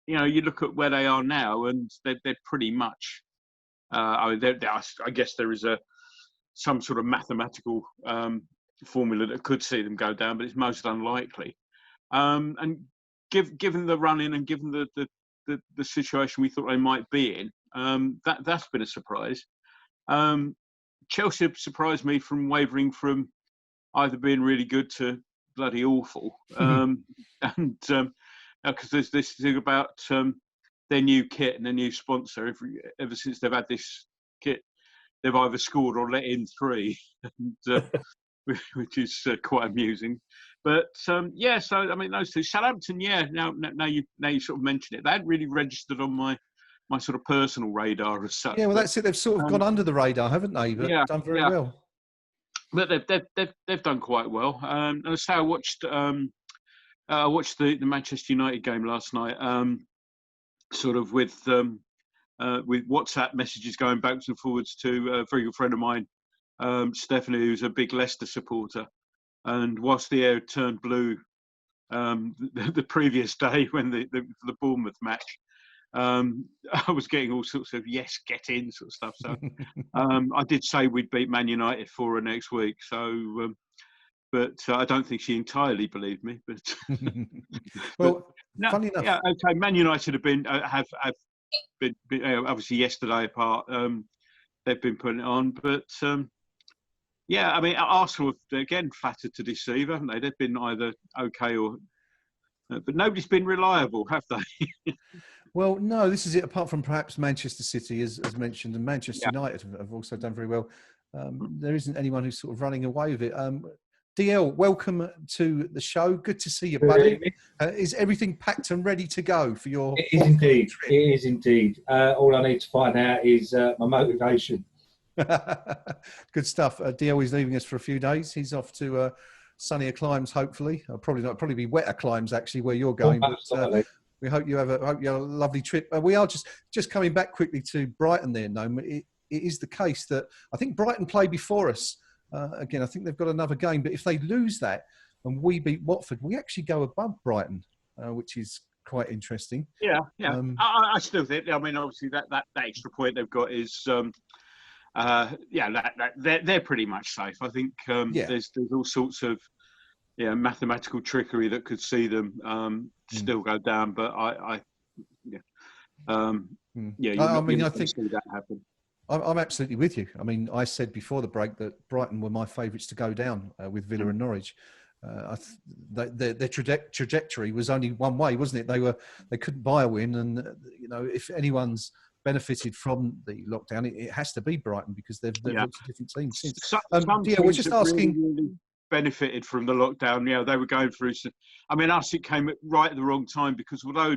you look at where they are now, and they're pretty much. I guess there is some sort of mathematical formula that could see them go down, but it's most unlikely. And given the run-in and given the situation we thought they might be in, that's been a surprise. Chelsea surprised me from wavering from either being really good to bloody awful, because there's this thing about their new kit and their new sponsor. Ever since they've had this kit, they've either scored or let in 3, which is quite amusing. But so I mean, those two. Southampton, now you sort of mention it, they hadn't really registered on my sort of personal radar as such. Yeah, well, that's it. They've sort of gone under the radar, haven't they? But done very well. But they've done quite well. And so I watched the Manchester United game last night, sort of with WhatsApp messages going backwards and forwards to a very good friend of mine, Stephanie, who's a big Leicester supporter. And whilst the air turned blue the previous day when the Bournemouth match, I was getting all sorts of yes, get in sort of stuff. So I did say we'd beat Man United for her next week. So, but I don't think she entirely believed me. But well, funny enough, yeah, okay. Man United have been obviously yesterday apart. They've been putting it on, but. I mean, Arsenal have, again, flattered to deceive, haven't they? They've been either okay or... but nobody's been reliable, have they? Well, no, this is it. Apart from perhaps Manchester City, as mentioned, and Manchester United have also done very well. There isn't anyone who's sort of running away with it. DL, welcome to the show. Good to see you, buddy. Is everything packed and ready to go for your... It is indeed. Trip? It is indeed. All I need to find out is my motivation. Good stuff. DL is leaving us for a few days. He's off to sunnier climes, hopefully. Probably be wetter climes actually where you're going. But we hope you have a lovely trip. We are just coming back quickly to Brighton there, Gnome. It is the case that I think Brighton play before us. Again, I think they've got another game, but if they lose that and we beat Watford, we actually go above Brighton, which is quite interesting. Yeah. I still think. I mean, obviously that extra point they've got is. They're pretty much safe. I think there's all sorts of mathematical trickery that could see them still go down, but I think see that happen. I'm absolutely with you. I mean, I said before the break that Brighton were my favourites to go down with Villa and Norwich. their trajectory was only one way, wasn't it? They couldn't buy a win, and if anyone's benefited from the lockdown, it has to be Brighton, because they've looked at different teams since. Some we're teams just have asking. really benefited from the lockdown. They were going through. I mean, us, it came right at the wrong time, because although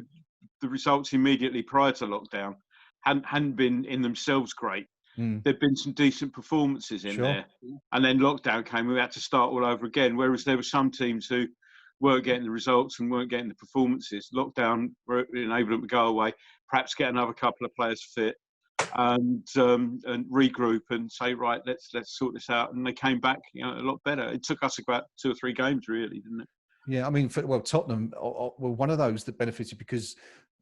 the results immediately prior to lockdown hadn't been in themselves great, there'd been some decent performances in there, and then lockdown came. We had to start all over again. Whereas there were some teams who weren't getting the results and weren't getting the performances. Lockdown enabled them to go away, perhaps get another couple of players fit, and regroup and say, right, let's sort this out. And they came back, a lot better. It took us about 2 or 3 games, really, didn't it? Yeah, I mean, Tottenham were one of those that benefited, because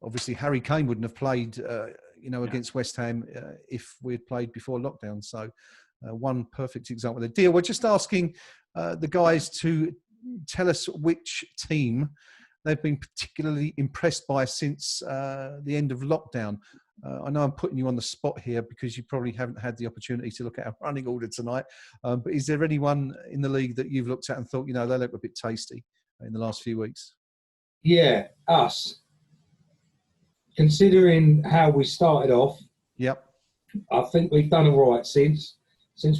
obviously Harry Kane wouldn't have played, against West Ham if we'd played before lockdown. So one perfect example there. Dear, we're just asking the guys to tell us which team they've been particularly impressed by since the end of lockdown. I know I'm putting you on the spot here, because you probably haven't had the opportunity to look at our running order tonight. But is there anyone in the league that you've looked at and thought, they look a bit tasty in the last few weeks? Yeah, us. Considering how we started off, yep, I think we've done all right since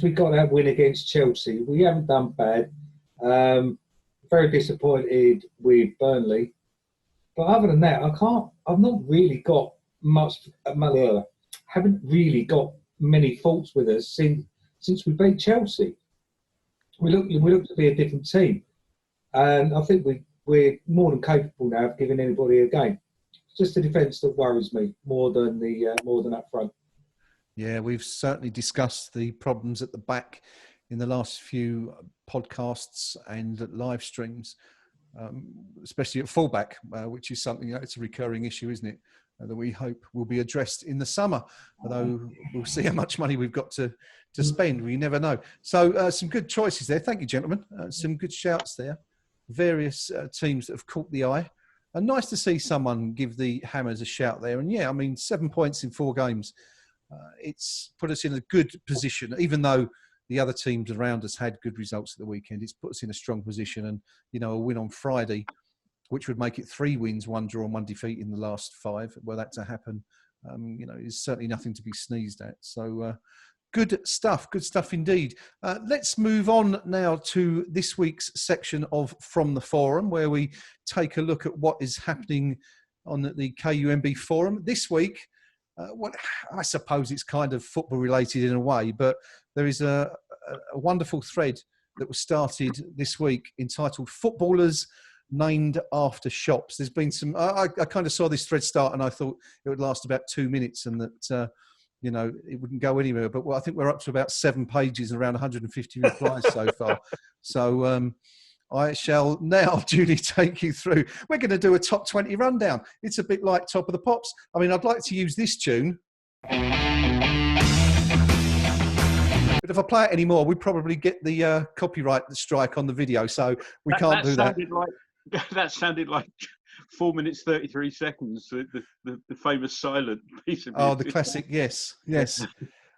we got that win against Chelsea. We haven't done bad. Very disappointed with Burnley, but other than that, I've not really got much. Haven't really got many faults with us since we beat Chelsea. We look to be a different team, and I think we're more than capable now of giving anybody a game. It's just the defence that worries me more than up front. Yeah, we've certainly discussed the problems at the back in the last few podcasts and live streams, especially at fullback, which is something it's a recurring issue, isn't it? That we hope will be addressed in the summer, although we'll see how much money we've got to spend. We never know. So some good choices there. Thank you, gentlemen. Some good shouts there. Various teams that have caught the eye. And nice to see someone give the Hammers a shout there. And yeah, I mean, 7 points in 4 games. It's put us in a good position, even though the other teams around us had good results at the weekend. It's put us in a strong position, and a win on Friday, which would make it 3 wins, 1 draw and 1 defeat in the last 5. Were that to happen, is certainly nothing to be sneezed at. So good stuff indeed. Let's move on now to this week's section of From the Forum, where we take a look at what is happening on the KUMB Forum this week. I suppose it's kind of football related in a way, but there is a wonderful thread that was started this week entitled Footballers Named After Shops. There's been some, I kind of saw this thread start and I thought it would last about 2 minutes and that, it wouldn't go anywhere. But I think we're up to about 7 pages and around 150 replies so far. So I shall now, Julie, take you through. We're going to do a top 20 rundown. It's a bit like Top of the Pops. I mean, I'd like to use this tune, but if I play it anymore, we probably get the copyright strike on the video, so we can't do that. That sounded like 4 minutes 33 seconds. The famous silent piece of music. Oh, the classic, yes.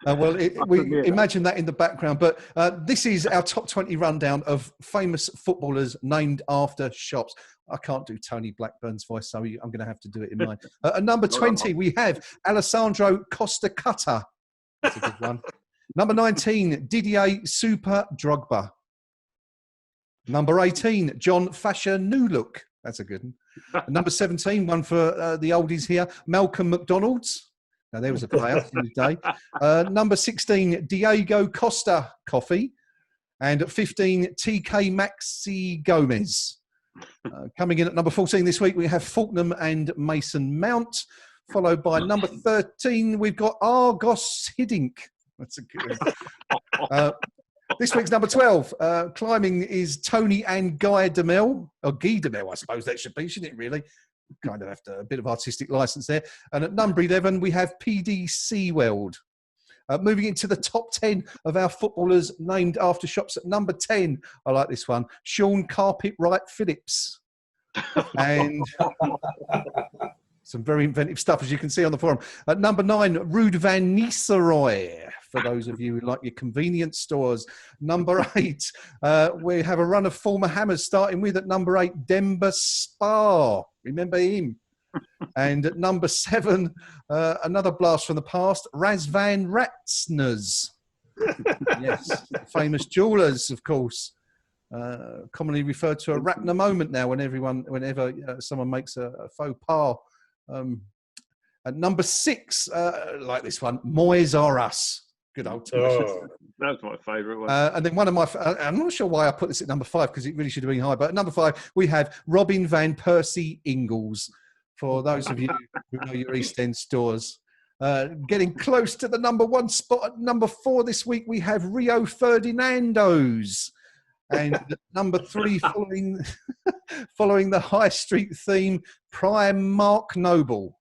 Imagine that in the background. But this is our top 20 rundown of famous footballers named after shops. I can't do Tony Blackburn's voice, so I'm going to have to do it in mine. At number 20, we have Alessandro Costa Cutter. That's a good one. Number 19, Didier Super Drogba. Number 18, John Fasher New Look. That's a good one. Number 17, one for the oldies here, Malcolm McDonald's. Now, there was a player in the day. Number 16, Diego Costa Coffee. And at 15, TK Maxi Gomez. Coming in at number 14 this week, we have Fortnum and Mason Mount. Followed by number 13, we've got Argos Hiddink. That's a good one. This week's number 12, climbing is Tony and Guy Demel, or Guy Demel, I suppose that should be, shouldn't it, really? Kind of have a bit of artistic license there. And at number 11, we have PD Seaweld. Moving into the top 10 of our footballers named after shops. At number 10, I like this one, Sean Carpet-Wright Phillips. And some very inventive stuff, as you can see on the forum. At number 9, Ruud van Nistelrooy for those of you who like your convenience stores. Number 8, we have a run of former Hammers, starting with at number 8, Denver Spa. Remember him? And at number 7, another blast from the past, Razvan Ratsners. Yes, famous jewellers, of course. Commonly referred to a Ratner moment now whenever someone makes a faux pas. At number 6, like this one, Moyes Are Us. Good old time. Oh, that's my favourite one. And then one of my, I'm not sure why I put this at number 5 because it really should have been high. But at number 5, we have Robin van Persie Ingalls. For those of you who know your East End stores. Getting close to the number 1 spot at number 4 this week, we have Rio Ferdinandos. And at number 3, following the High Street theme, Prime Mark Noble.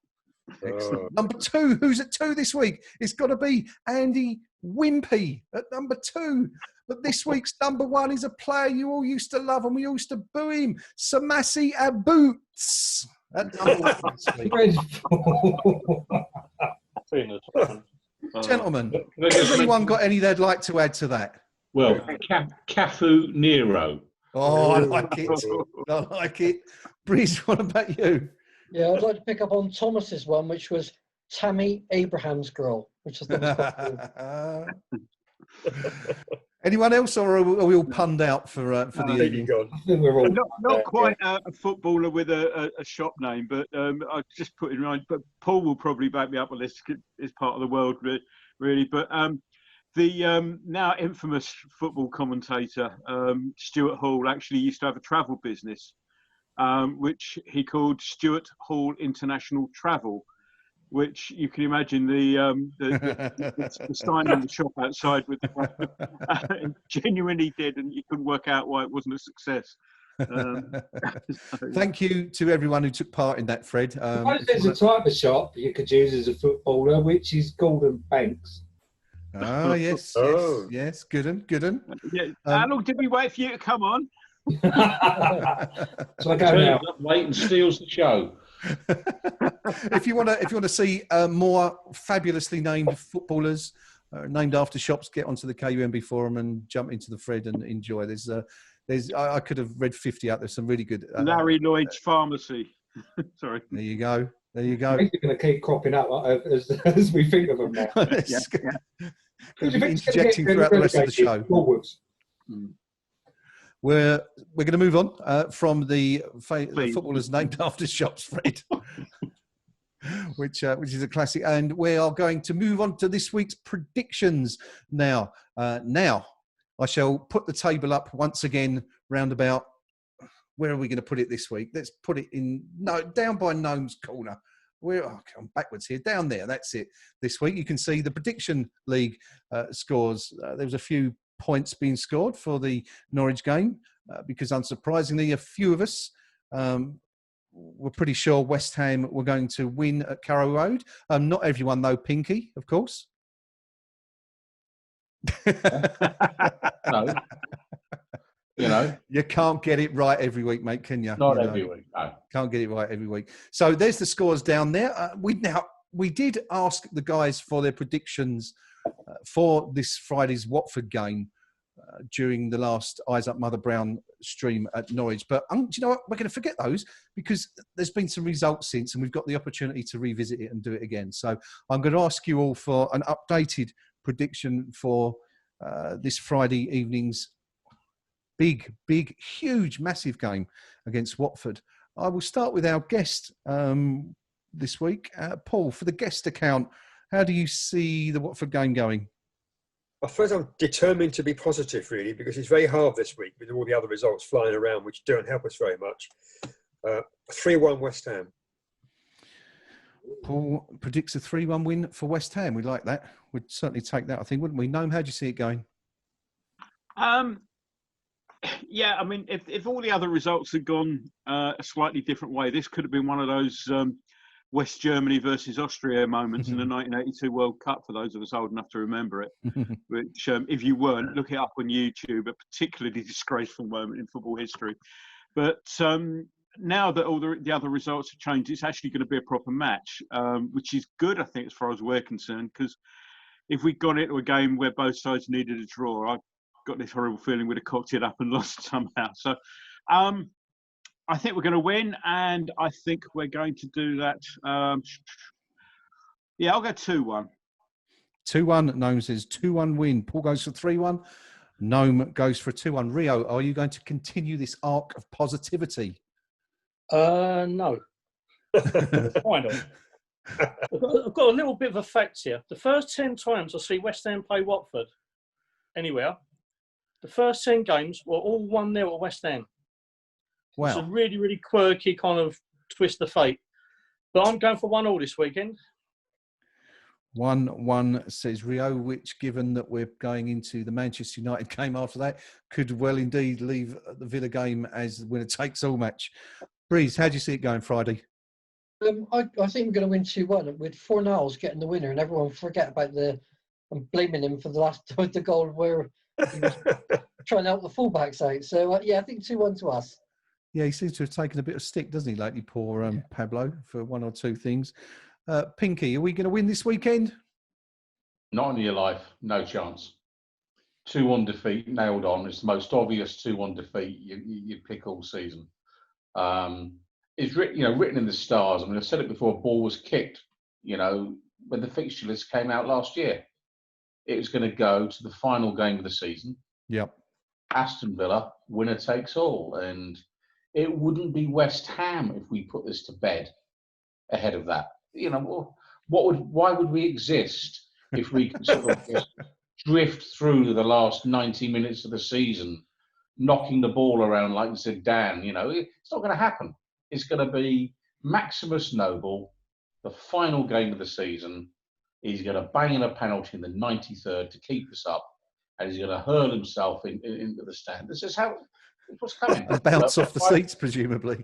Excellent. Number 2, who's at 2 this week? It's got to be Andy Wimpy at number 2. But this week's number 1 is a player you all used to love and we used to boo him, Samasi Aboots. At number 1 this week. Gentlemen, has anyone got any they'd like to add to that? Well, Cafu Nero. Oh, I like it. I like it. Breeze, what about you? Yeah, I'd like to pick up on Thomas's one, which was Tammy Abraham's girl, which I thought was quite cool. Anyone else, or are we all punned out for the evening? I think we're all Not quite a footballer with a shop name, but I just put it right. But Paul will probably back me up on this. It's part of the world, really. But the now infamous football commentator Stuart Hall actually used to have a travel business, which he called Stuart Hall International Travel. Which you can imagine the sign on the shop outside with the genuinely did, and you couldn't work out why it wasn't a success. Thank you to everyone who took part in that, Fred. There's a type of shop you could use as a footballer, which is Gordon Banks. Ah, yes, yes, good un. Yeah. How long did we wait for you to come on? So I go now. Wait and steals the show. If you want to see more fabulously named footballers named after shops, get onto the KUMB forum and jump into the thread and enjoy. I could have read 50 out. There's some really good. Larry Lloyd's Pharmacy. Sorry. There you go. I think they're going to keep cropping up as we think of them now. Interjecting throughout the rest of the show. Forwards. We're going to move on from the footballers named after shops, Fred, which is a classic, and we are going to move on to this week's predictions now. Now, I shall put the table up once again round about. Where are we going to put it this week? Let's put it down by Gnome's corner. I'm backwards here. Down there, that's it. This week, you can see the prediction league scores. There was a few points being scored for the Norwich game because, unsurprisingly, a few of us were pretty sure West Ham were going to win at Carrow Road. Not everyone, though, Pinky, of course. No. You can't get it right every week, mate, can you? Not every week, no. Can't get it right every week. So there's the scores down there. We did ask the guys for their predictions for this Friday's Watford game during the last Eyes Up Mother Brown stream at Norwich. But do you know what? We're going to forget those because there's been some results since and we've got the opportunity to revisit it and do it again. So I'm going to ask you all for an updated prediction for this Friday evening's big, huge, massive game against Watford. I will start with our guest this week. Paul, for the guest account, how do you see the Watford game going? I suppose I'm determined to be positive, really, because it's very hard this week with all the other results flying around, which don't help us very much. 3-1 West Ham. Paul predicts a 3-1 win for West Ham. We like that. We'd certainly take that, I think, wouldn't we? Gnome, how do you see it going? Yeah, I mean, if all the other results had gone a slightly different way, this could have been one of those West Germany versus Austria moments in the 1982 World Cup, for those of us old enough to remember it, which, if you weren't, look it up on YouTube, a particularly disgraceful moment in football history. But now that all the other results have changed, it's actually going to be a proper match, which is good, I think, as far as we're concerned, because if we'd gone into a game where both sides needed a draw, I've got this horrible feeling we'd have cocked it up and lost somehow. So I think we're going to win, and I think we're going to do that. Yeah, I'll go 2-1. 2-1. Gnome says 2-1 win. Paul goes for 3-1. Gnome goes for 2-1. Rio, are you going to continue this arc of positivity? No. Kind of. I've got a little bit of a fact here. The first 10 times I see West Ham play Watford anywhere, the first 10 games were all 1-0 at West Ham. Wow. It's a really, really quirky kind of twist of fate. But I'm going for 1-1 this weekend. 1-1 says Rio, which, given that we're going into the Manchester United game after that, could well indeed leave the Villa game as the winner-takes-all match. Breeze, how do you see it going Friday? I think we're going to win 2-1 with Fornals getting the winner, and everyone forget about I'm blaming him for the goal where he was trying to help the fullbacks out. So, yeah, I think 2-1 to us. Yeah, he seems to have taken a bit of stick, doesn't he, lately, poor Pablo, for one or two things. Pinky, are we going to win this weekend? Not on your life, no chance. 2-1 defeat, nailed on. It's the most obvious 2-1 defeat you pick all season. It's written in the stars. I mean, I've said it before. A ball was kicked. When the fixture list came out last year, it was going to go to the final game of the season. Yep. Aston Villa, winner takes all, and it wouldn't be West Ham if we put this to bed ahead of that. Why would we exist if we could sort of just drift through the last 90 minutes of the season, knocking the ball around like Zidane? It's not going to happen. It's going to be Maximus Noble, the final game of the season. He's going to bang in a penalty in the 93rd to keep us up, and he's going to hurl himself into the stand. This is what's coming. And bounce off the seats, presumably.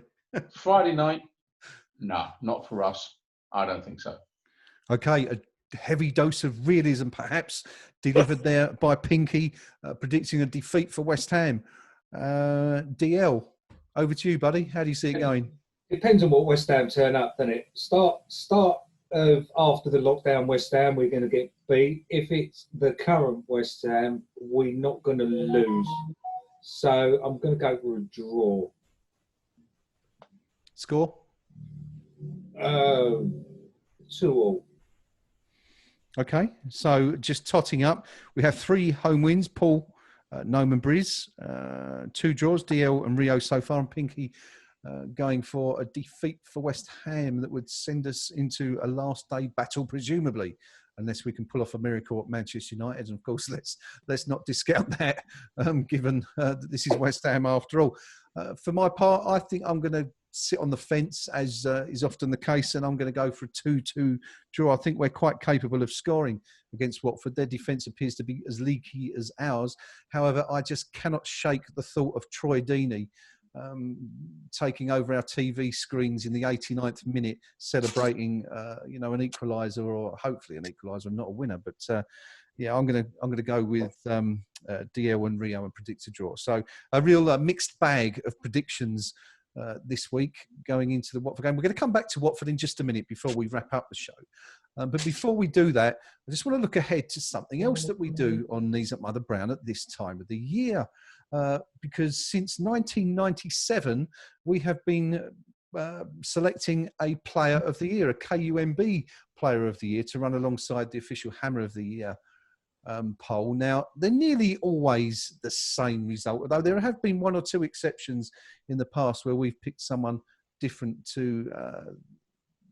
Friday night, no, not for us. I don't think so. Okay, a heavy dose of realism perhaps delivered there by Pinky, predicting a defeat for West Ham. DL, over to you, buddy. How do you see it going? Depends on what West Ham turn up, doesn't it? Start of after the lockdown West Ham, we're going to get beat. If it's the current West Ham, we're not going to lose. So I'm going to go for a draw. Score? 2-2. Okay, so just totting up, we have 3 home wins. Paul, Gnome and Briz, 2 draws, DL and Rio so far, and Pinky going for a defeat for West Ham that would send us into a last day battle, presumably, unless we can pull off a miracle at Manchester United. And of course, let's not discount that, given that this is West Ham after all. For my part, I think I'm going to sit on the fence, as is often the case, and I'm going to go for a 2-2 draw. I think we're quite capable of scoring against Watford. Their defence appears to be as leaky as ours. However, I just cannot shake the thought of Troy Deeney taking over our TV screens in the 89th minute, celebrating, an equaliser, or hopefully an equaliser, not a winner. But yeah, I'm gonna go with DL and Rio and predict a draw. So a real mixed bag of predictions this week going into the Watford game. We're going to come back to Watford in just a minute before we wrap up the show. But before we do that, I just want to look ahead to something else that we do on Knees Up Mother Brown at this time of the year. Because since 1997, we have been selecting a player of the year, a KUMB player of the year, to run alongside the official Hammer of the Year poll. Now, they're nearly always the same result, although there have been 1 or 2 exceptions in the past where we've picked someone different to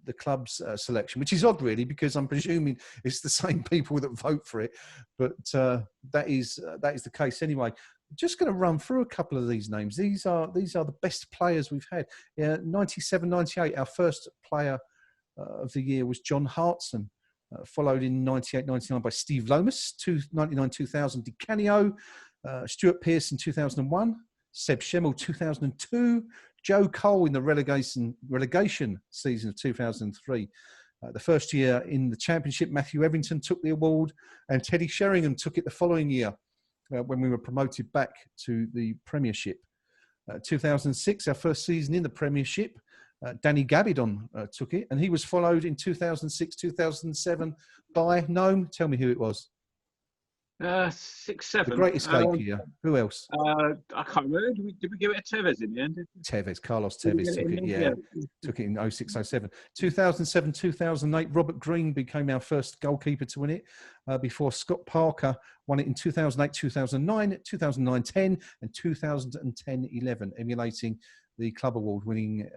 the club's selection, which is odd, really, because I'm presuming it's the same people that vote for it. But that is the case anyway. Just going to run through a couple of these names. These are the best players we've had. 97-98, our first player of the year was John Hartson, followed in 98-99 by Steve Lomas, 99-2000 Di Canio, Stuart Pearce in 2001, Seb Schemmel 2002, Joe Cole in the relegation season of 2003. The first year in the Championship, Matthew Evington took the award, and Teddy Sheringham took it the following year when we were promoted back to the Premiership. 2006, our first season in the Premiership, Danny Gabidon took it, and he was followed in 2006, 2007 by Gnome. Tell me who it was. 6, 7. The Great Escape year. Who else? I can't remember. Did we give it to Tevez in the end? Tevez, Carlos Tevez took it, yeah. Took it in 06, 07. 2007, 2008, Robert Green became our first goalkeeper to win it, before Scott Parker won it in 2008, 2009, 2009-10, and 2010-11, emulating the club award, winning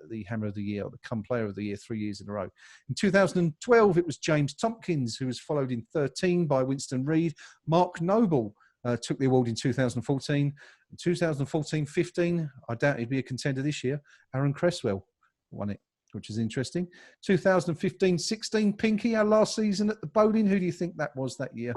the Hammer of the Year, or the KUMB Player of the Year, 3 years in a row. In 2012, it was James Tompkins, who was followed in 13 by Winston Reid. Mark Noble took the award in 2014. In 2014-15, I doubt he'd be a contender this year. Aaron Cresswell won it, which is interesting. 2015-16, Pinky, our last season at the Boleyn. Who do you think that was that year?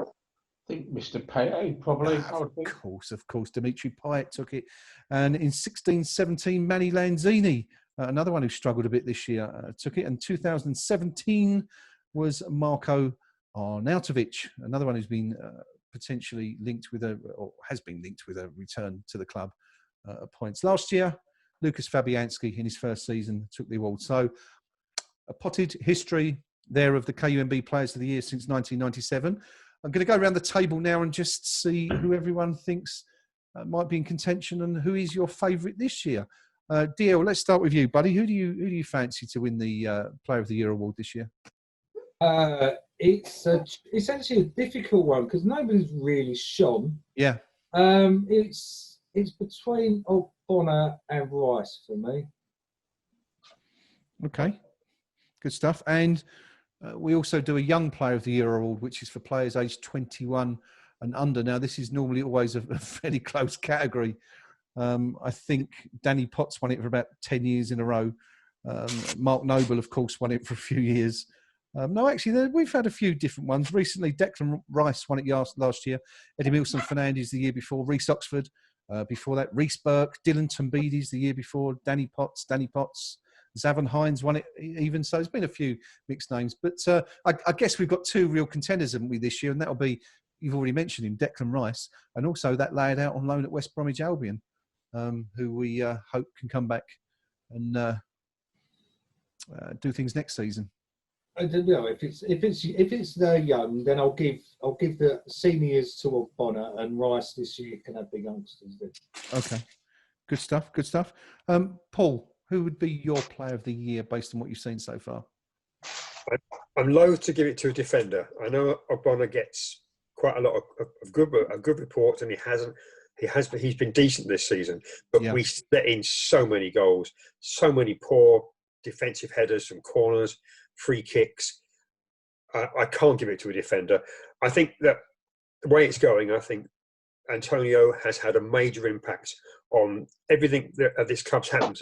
I think Mr. Payet, probably. Of course. Dimitri Payet took it. And in 16-17, Manny Lanzini, another one who struggled a bit this year, took it. And 2017 was Marko Arnautovic, another one who's been potentially linked with or has been linked with a return to the club at points. Last year, Lucas Fabianski, in his first season, took the award. So a potted history there of the KUMB Players of the Year since 1997. I'm going to go around the table now and just see who everyone thinks might be in contention and who is your favourite this year. DL, let's start with you, buddy. Who do you fancy to win the Player of the Year award this year? It's actually a difficult one because nobody's really shone. Yeah. It's between Bonner and Rice for me. Okay, good stuff. And we also do a Young Player of the Year award, which is for players aged 21 and under. Now, this is normally always a fairly close category. I think Danny Potts won it for about 10 years in a row. Mark Noble, of course, won it for a few years. No, actually, we've had a few different ones. Recently, Declan Rice won it last year. Eddie Milson-Fernandez the year before. Reece Oxford before that. Reece Burke. Dylan Tombides the year before. Danny Potts. Zavon Hines won it even. So there's been a few mixed names. But I guess we've got two real contenders, haven't we, this year? And that'll be, you've already mentioned him, Declan Rice. And also that lad out on loan at West Bromwich Albion, who we hope can come back and do things next season. I don't know if it's young, then I'll give the seniors to Bonner, and Rice this year can have the youngsters. Okay, good stuff. Paul, who would be your Player of the Year based on what you've seen so far? I'm loath to give it to a defender. I know Bonner gets quite a lot of good reports, and he's been decent this season. But we let in so many goals, so many poor defensive headers from corners, free kicks. I can't give it to a defender. I think that the way it's going, I think Antonio has had a major impact on everything that at this club's happened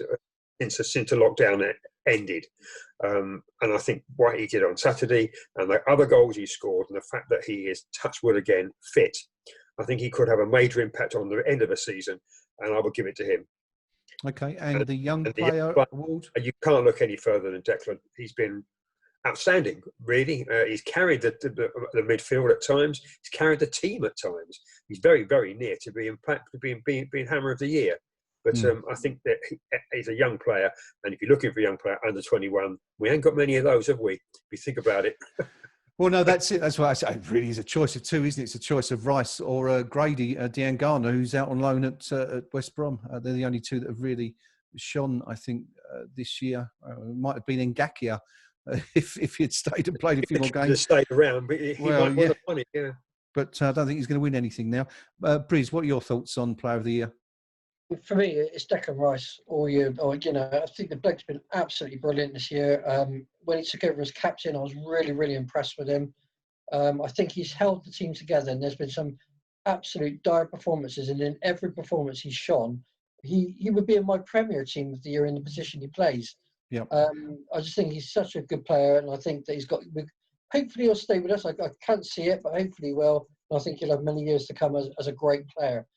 since the lockdown ended. And I think what he did on Saturday and the other goals he scored and the fact that he is, touch wood again, fit, I think he could have a major impact on the end of the season, and I would give it to him. Okay, and the Young Player Award? You can't look any further than Declan. He's been outstanding, really. He's carried the midfield at times. He's carried the team at times. He's very, very near to being Hammer of the Year. But I think that he's a young player, and if you're looking for a young player under 21, we ain't got many of those, have we? If you think about it. Well, no, that's it. That's why I say it really is a choice of two, isn't it? It's a choice of Rice or Grady Diangana, who's out on loan at West Brom. They're the only two that have really shone, I think, this year. It might have been Ngakia if he had stayed and played a few more games. Just stayed around, but he might want to win it, yeah. But I don't think he's going to win anything now. Breeze, what are your thoughts on Player of the Year? For me, it's Declan Rice all year. I think the bloke's been absolutely brilliant this year. When he took over as captain, I was really, really impressed with him. I think he's held the team together, and there's been some absolute dire performances, and in every performance he's shone. He would be in my Premier Team of the Year in the position he plays. Yeah. I just think he's such a good player, and I think that hopefully he'll stay with us. I can't see it, but hopefully he will. And I think he'll have many years to come as a great player.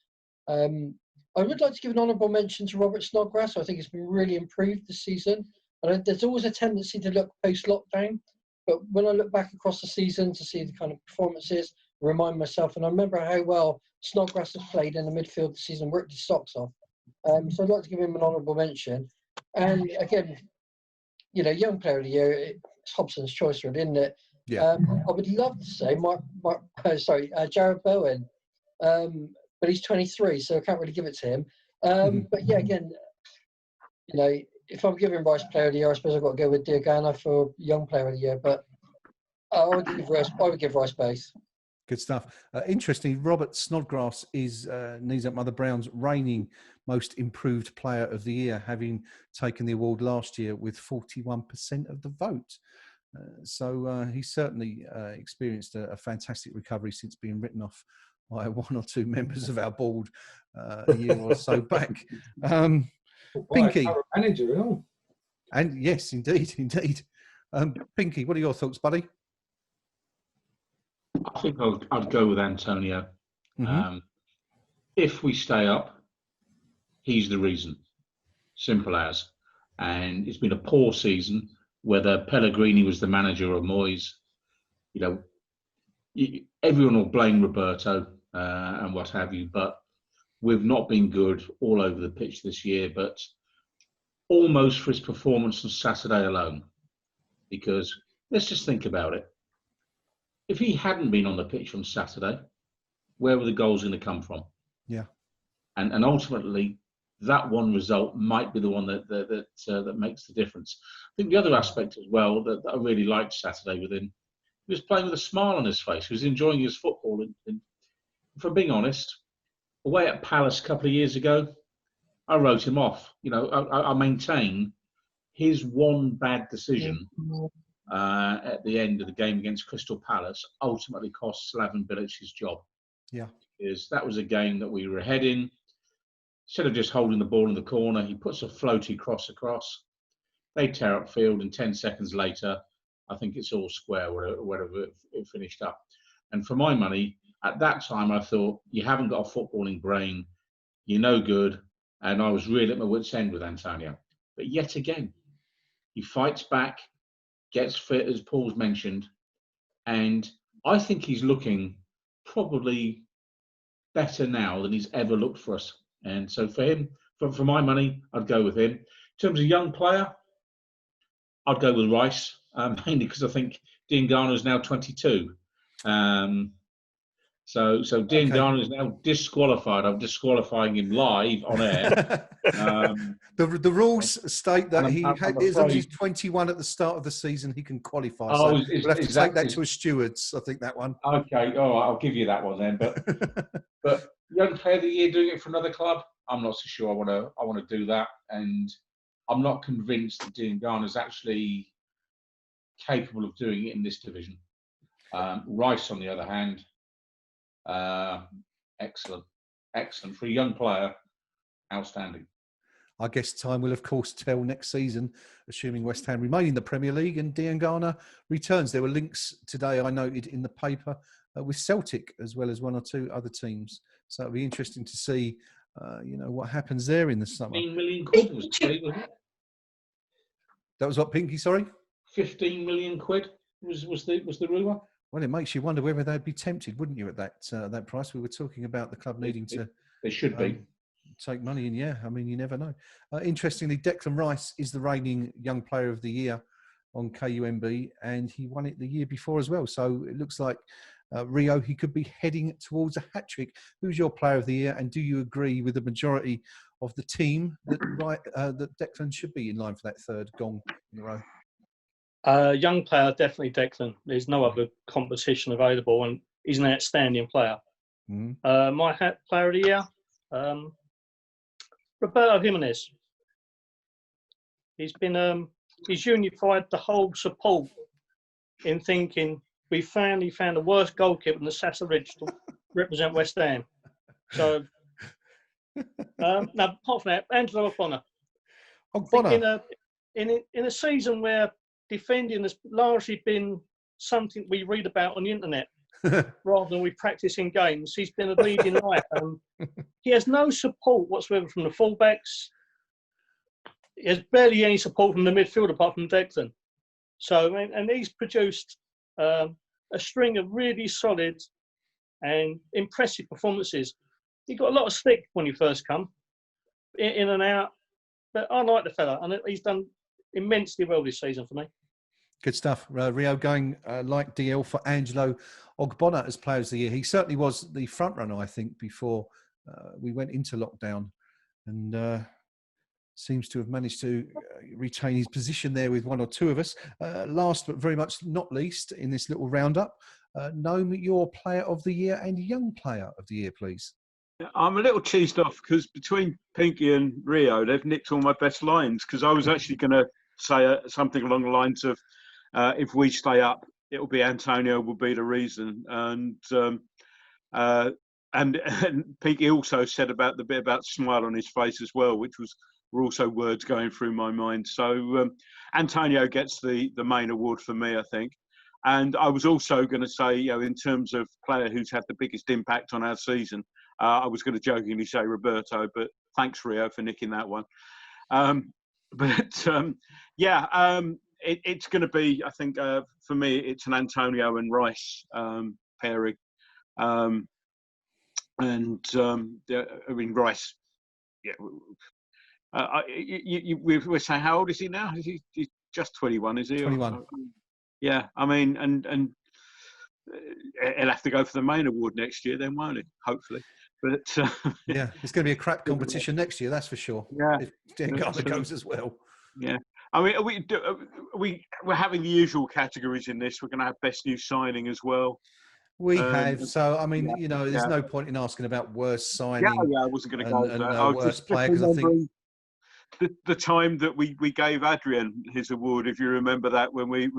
I would like to give an honourable mention to Robert Snodgrass. I think it's been really improved this season. And there's always a tendency to look post-lockdown. But when I look back across the season to see the kind of performances, I remind myself, and I remember how well Snodgrass has played in the midfield this season, worked his socks off. So I'd like to give him an honourable mention. And again, young player of the year, it's Hobson's choice, really, isn't it? Yeah. I would love to say Jared Bowen, but he's 23, so I can't really give it to him. But yeah, again, if I'm giving Rice player of the year, I suppose I've got to go with Diagana for young player of the year. But I would give Rice both. Good stuff. Interestingly, Robert Snodgrass is Knees Up Mother Brown's reigning most improved player of the year, having taken the award last year with 41% of the vote. So he's certainly experienced a fantastic recovery since being written off by one or two members of our board a year or so back. Pinky. Manager, And yes, indeed. Pinky, what are your thoughts, buddy? I think I'd go with Antonio. If we stay up, he's the reason. Simple as. And it's been a poor season. Whether Pellegrini was the manager or Moyes, everyone will blame Roberto and what have you, but we've not been good all over the pitch this year, but almost for his performance on Saturday alone. Because let's just think about it. If he hadn't been on the pitch on Saturday, where were the goals going to come from? Yeah. And ultimately, that one result might be the one that makes the difference. I think the other aspect as well that I really liked Saturday with him, he was playing with a smile on his face. He was enjoying his football. And if I'm being honest, away at Palace a couple of years ago, I wrote him off. I maintain his one bad decision at the end of the game against Crystal Palace ultimately cost Slaven Bilic his job. Yeah. Because that was a game that we were ahead in. Instead of just holding the ball in the corner, he puts a floaty cross across. They tear up field, and 10 seconds later, I think it's all square, whatever it finished up. And for my money, at that time, I thought, you haven't got a footballing brain, you're no good, and I was really at my wit's end with Antonio. But yet again, he fights back, gets fit, as Paul's mentioned, and I think he's looking probably better now than he's ever looked for us. And so for him, for my money, I'd go with him. In terms of young player, I'd go with Rice, mainly because I think Dean Garner is now 22. So Dean Garner is now disqualified. I'm disqualifying him live on air. The rules state that as long as he's afraid- 21 at the start of the season, he can qualify. Oh, So we'll have to take that to a stewards, I think, that one. Okay, all right, I'll give you that one then. But young player of the year doing it for another club, I'm not so sure I want to do that. And I'm not convinced that Dean Garner is actually capable of doing it in this division. Rice, on the other hand, excellent for a young player, outstanding. I guess time will, of course, tell next season, assuming West Ham remain in the Premier League and Dean Garner returns. There were links today, I noted in the paper, with Celtic as well as one or two other teams. So it'll be interesting to see, what happens there in the summer. 15 million quid was paid, wasn't it? That was what, Pinky? Sorry, 15 million quid was the rumour. Well, it makes you wonder whether they'd be tempted, wouldn't you, at that price? We were talking about the club needing to. They should be. Take money in, yeah. I mean, you never know. Interestingly, Declan Rice is the reigning Young Player of the Year on KUMB, and he won it the year before as well. So it looks like Rio, he could be heading towards a hat-trick. Who's your Player of the Year, and do you agree with the majority of the team that Declan should be in line for that third gong in a row? Young player, definitely Declan. There's no other competition available, and he's an outstanding player. My Player of the Year, Roberto Jimenez. He's been he's unified the whole support in thinking we finally found the worst goalkeeper in the Sasa Ridge to represent West Ham. So now apart from that, Angelo Ogbonna. In a season where defending has largely been something we read about on the internet rather than we practice in games, he's been a leading light. He has no support whatsoever from the fullbacks. He has barely any support from the midfield apart from Declan. So, and he's produced a string of really solid and impressive performances. He got a lot of stick when he first come, in and out, but I like the fella, and he's done immensely well this season for me. Good stuff. Rio going like DL for Angelo Ogbonna as Player of the Year. He certainly was the front runner, I think, before we went into lockdown, and seems to have managed to retain his position there with one or two of us. Last but very much not least in this little roundup, Gnome, your Player of the Year and Young Player of the Year, please. I'm a little cheesed off because between Pinky and Rio, they've nicked all my best lines, because I was actually going to say something along the lines of, if we stay up, it'll be Antonio will be the reason. And Pinky also said about the bit about smile on his face as well, which were also words going through my mind. So Antonio gets the main award for me, I think. And I was also going to say, in terms of player who's had the biggest impact on our season, I was going to jokingly say Roberto, but thanks, Rio, for nicking that one. It's going to be, I think, for me, it's an Antonio and Rice pairing. Rice, we're saying, how old is he now? He's just 21, is he? 21. Yeah, I mean, and he'll have to go for the main award next year then, won't he? Hopefully. But yeah, it's going to be a crap competition next year, that's for sure. Yeah. If Giancarlo goes as well. Yeah. I mean, we're having the usual categories in this. We're going to have best new signing as well. We have. So, I mean, there's no point in asking about worst signing. Yeah, I wasn't going to go and worst player, because I think the time that we gave Adrian his award, if you remember that, when we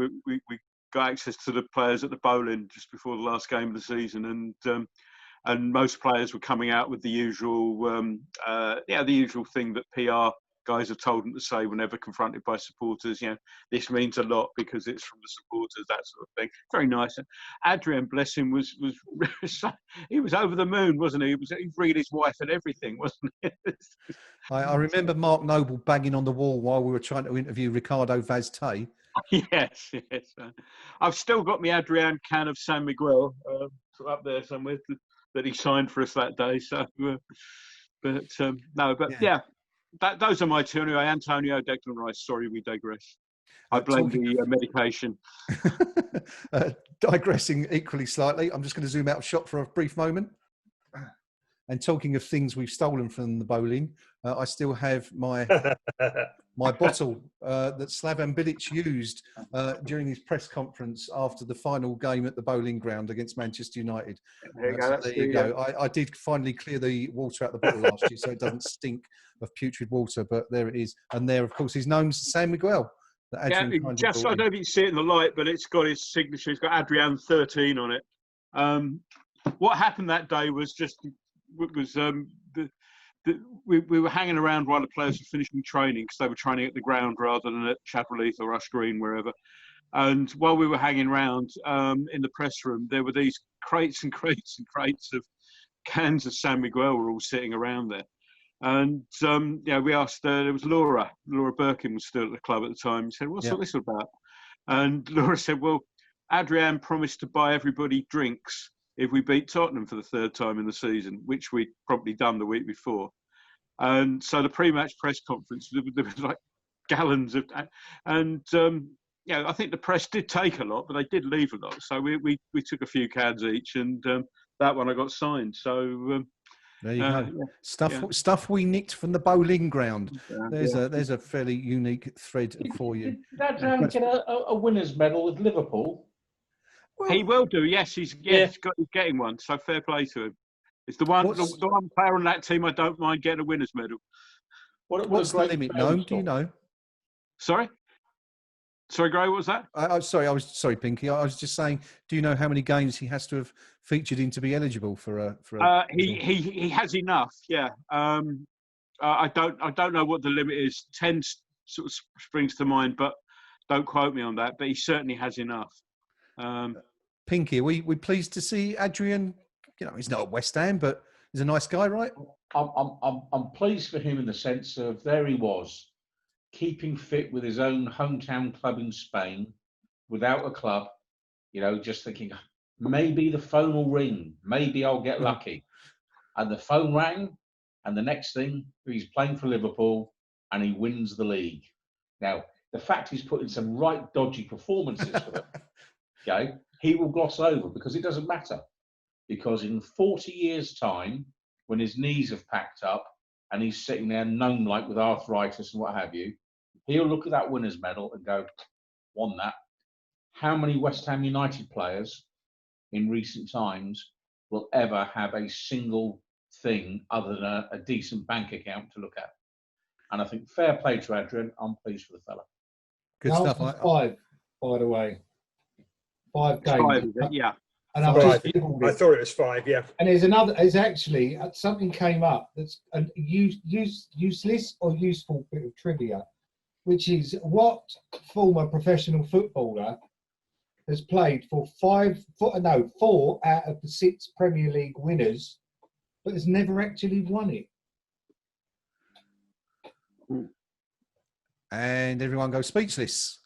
got access to the players at the Boleyn just before the last game of the season, and most players were coming out with the usual the usual thing that PR guys have told them to say whenever confronted by supporters. This means a lot because it's from the supporters, that sort of thing. Very nice. And Adrian, bless him, was he was over the moon, wasn't he? He was bringing his wife and everything, wasn't he? I remember Mark Noble banging on the wall while we were trying to interview Ricardo Vaz-Tay. Yes. I've still got my Adrian can of San Miguel up there somewhere that he signed for us that day. So, those are my two anyway. Antonio, Declan Rice. Sorry, we digress. I blame the medication. Digressing equally slightly, I'm just going to zoom out of shot for a brief moment. And talking of things we've stolen from the Boleyn, I still have my bottle that Slaven Bilic used during his press conference after the final game at the Boleyn Ground against Manchester United. There you go. I did finally clear the water out the bottle last year, so it doesn't stink of putrid water. But there it is, and there, of course, his name's San Miguel. I don't know if you can see it in the light, but it's got his signature. It's got Adrian 13 on it. What happened that day was we were hanging around while the players were finishing training, because they were training at the ground rather than at Chapel Heath or Rush Green, wherever. And while we were hanging around in the press room, there were these crates and crates and crates of cans of San Miguel were all sitting around there. And we asked, there was Laura Birkin was still at the club at the time. We said, what's all this about? And Laura said, well, Adrian promised to buy everybody drinks if we beat Tottenham for the third time in the season, which we'd probably done the week before. And so the pre-match press conference, there was like gallons of, and I think the press did take a lot, but they did leave a lot. So we took a few cans each, and that one I got signed. So there you go. Stuff we nicked from the Boleyn Ground. There's a fairly unique thread for you. Did Adrian get a winner's medal with Liverpool? Well, he will do. Yes, he's getting one. So fair play to him. It's the one player on that team I don't mind getting a winner's medal. What's the limit, Gnome? Do you know? Sorry, Gray. What was that? Sorry, Pinky. I was just saying. Do you know how many games he has to have featured in to be eligible for a? He has enough. Yeah. I don't know what the limit is. 10 sort of springs to mind, but don't quote me on that. But he certainly has enough. Pinky, are we pleased to see Adrian? He's not at West Ham, but he's a nice guy, right? I'm pleased for him in the sense of there he was, keeping fit with his own hometown club in Spain, without a club. Just thinking maybe the phone will ring, maybe I'll get lucky, and the phone rang, and the next thing he's playing for Liverpool and he wins the league. Now the fact he's put in some right dodgy performances for them, okay, he will gloss over because it doesn't matter. Because in 40 years' time, when his knees have packed up and he's sitting there gnome-like with arthritis and what have you, he'll look at that winner's medal and go, won that. How many West Ham United players in recent times will ever have a single thing other than a decent bank account to look at? And I think fair play to Adrian. I'm pleased for the fella. Good stuff. 5, by the way. 5 games. 5, is it? Yeah. And I've just Googled I it. thought it was 5, yeah. And there's actually something came up that's a useless or useful bit of trivia, which is what former professional footballer has played for 4 out of the 6 Premier League winners, but has never actually won it. And everyone goes speechless.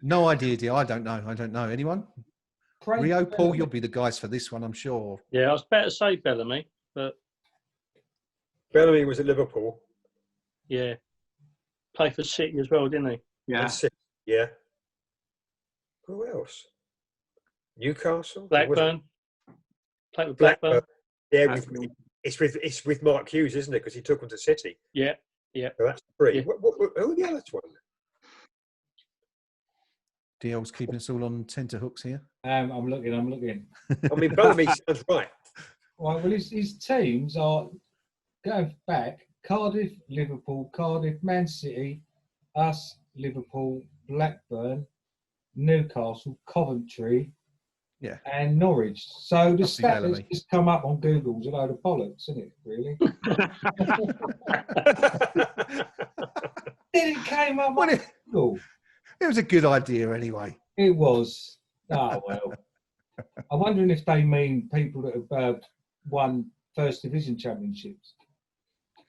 No idea, dear. I don't know. Anyone? Rio, Paul, you'll be the guys for this one, I'm sure. Yeah, I was better to say Bellamy, but Bellamy was at Liverpool. yeah, played for City as well, didn't he? Yeah. Yeah. Who else? Newcastle? Blackburn. Played with Blackburn. Yeah, it's with Mark Hughes, isn't it? Because he took them to City. Yeah. So that's 3. Yeah. Who are the other ones? DL's keeping us all on tenterhooks here. I'm looking. I mean, Bellamy sounds right. Well, his teams are going back: Cardiff, Liverpool, Cardiff, Man City, us, Liverpool, Blackburn, Newcastle, Coventry, and Norwich. So the stat that's just come up on Google's a load of bollocks, isn't it? Really? Then it came up on Google. It was a good idea anyway. It was. Oh, well. I'm wondering if they mean people that have won First Division championships.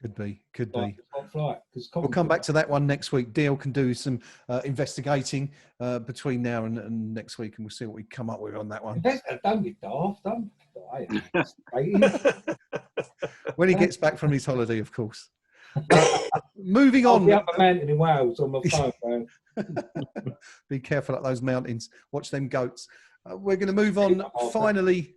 Could be. We'll come back to that one next week. Deal can do some investigating between now and next week, and we'll see what we come up with on that one. Don't be daft. Don't die. When he gets back from his holiday, of course. Moving on. I'll be up a mountain in Wales on my phone, man. Be careful at those mountains. Watch them goats. We're going to move on finally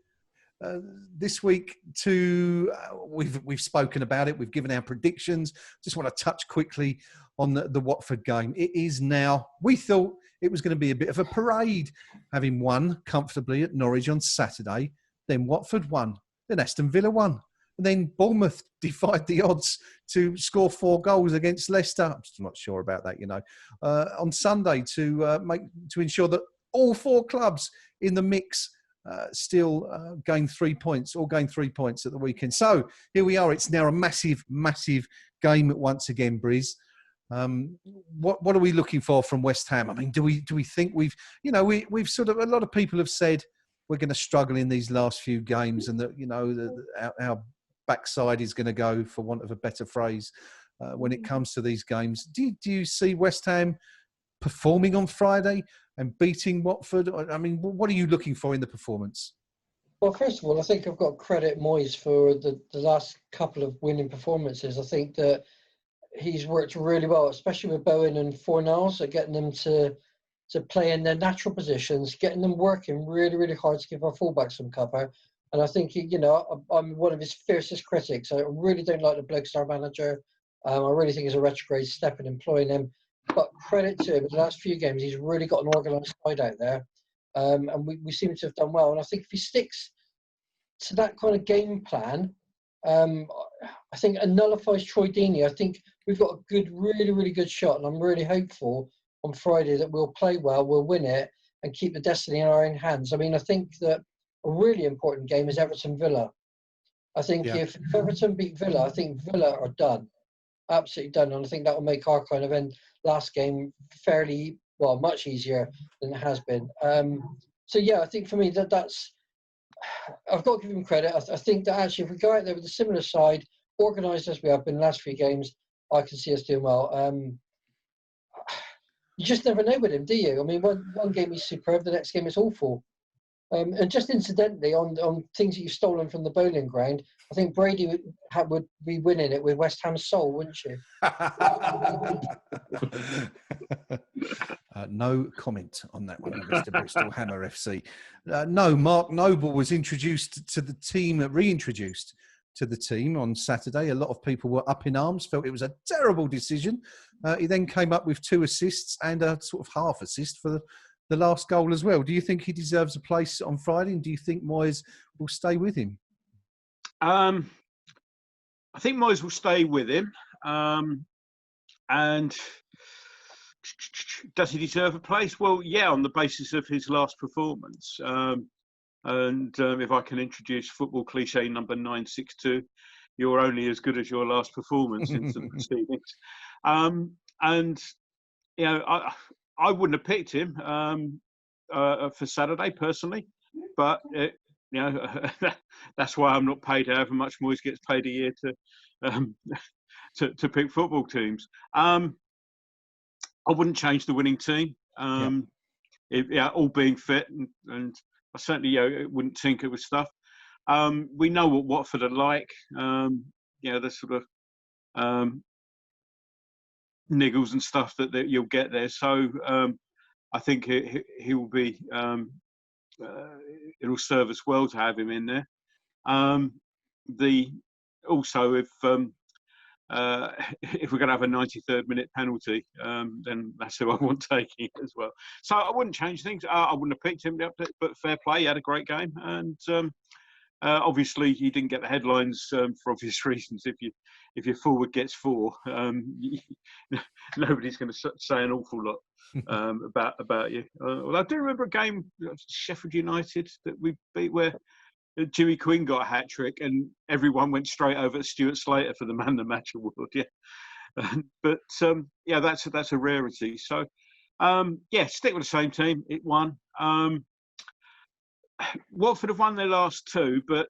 this week to we've spoken about it. We've given our predictions. Just want to touch quickly on the Watford game. It is now. We thought it was going to be a bit of a parade, having won comfortably at Norwich on Saturday. Then Watford won. Then Aston Villa won. And then Bournemouth defied the odds to score 4 goals against Leicester. I'm still not sure about that, on Sunday to ensure that all 4 clubs in the mix still gain 3 points, all gain 3 points at the weekend. So here we are. It's now a massive, massive game once again, Briz. What are we looking for from West Ham? I mean, do we think we've sort of, a lot of people have said we're going to struggle in these last few games, and that our backside is going to go, for want of a better phrase, when it comes to these games. Do you see West Ham performing on Friday and beating Watford? I mean, what are you looking for in the performance? Well, first of all, I think I've got to credit Moyes for the last couple of winning performances. I think that he's worked really well, especially with Bowen and Fornals, at getting them to play in their natural positions, getting them working really, really hard to give our fullbacks some cover. And I think, I'm one of his fiercest critics. I really don't like the bloke star manager. I really think it's a retrograde step in employing him. But credit to him, in the last few games, he's really got an organised side out there. And we seem to have done well. And I think if he sticks to that kind of game plan, I think it nullifies Troy Deeney. I think we've got a good, really, really good shot. And I'm really hopeful on Friday that we'll play well, we'll win it, and keep the destiny in our own hands. I mean, I think that a really important game is Everton-Villa. I think if Everton beat Villa, I think Villa are done. Absolutely done. And I think that will make our kind of last game fairly, much easier than it has been. I think for me, that's... I've got to give him credit. I think that actually if we go out there with a similar side, organised as we have been in the last few games, I can see us doing well. You just never know with him, do you? I mean, one game he's superb, the next game is awful. And just incidentally, on things that you've stolen from the Boleyn Ground, I think Brady would be winning it with West Ham's soul, wouldn't you? No comment on that one, Mr. Bristol Hammer FC. No, Mark Noble was introduced to the team, reintroduced to the team on Saturday. A lot of people were up in arms, felt it was a terrible decision. He then came up with 2 assists and a sort of half assist for the last goal as well. Do you think he deserves a place on Friday? And do you think Moyes will stay with him? I think Moyes will stay with him. And does he deserve a place? Well, yeah, on the basis of his last performance. If I can introduce football cliche number 962, you're only as good as your last performance in some proceedings. And you know, I wouldn't have picked him for Saturday personally, but you know, that's why I'm not paid however much Moyes gets paid a year to pick football teams. I wouldn't change the winning team. All being fit, and I certainly wouldn't tinker with stuff. We know what Watford are like. The sort of niggles and stuff that you'll get there. So I think he will be. It'll serve us well to have him in there. If we're going to have a 93rd minute penalty, then that's who I want taking it as well. So I wouldn't change things. I wouldn't have picked him, but fair play. He had a great game, and obviously he didn't get the headlines for obvious reasons. If your forward gets 4, nobody's going to say an awful lot about you. Well, I do remember a game, Sheffield United, that we beat where Jimmy Quinn got a hat trick and everyone went straight over to Stuart Slater for the Man of the Match award. That's a rarity. So stick with the same team. It won. Watford have won their last 2, but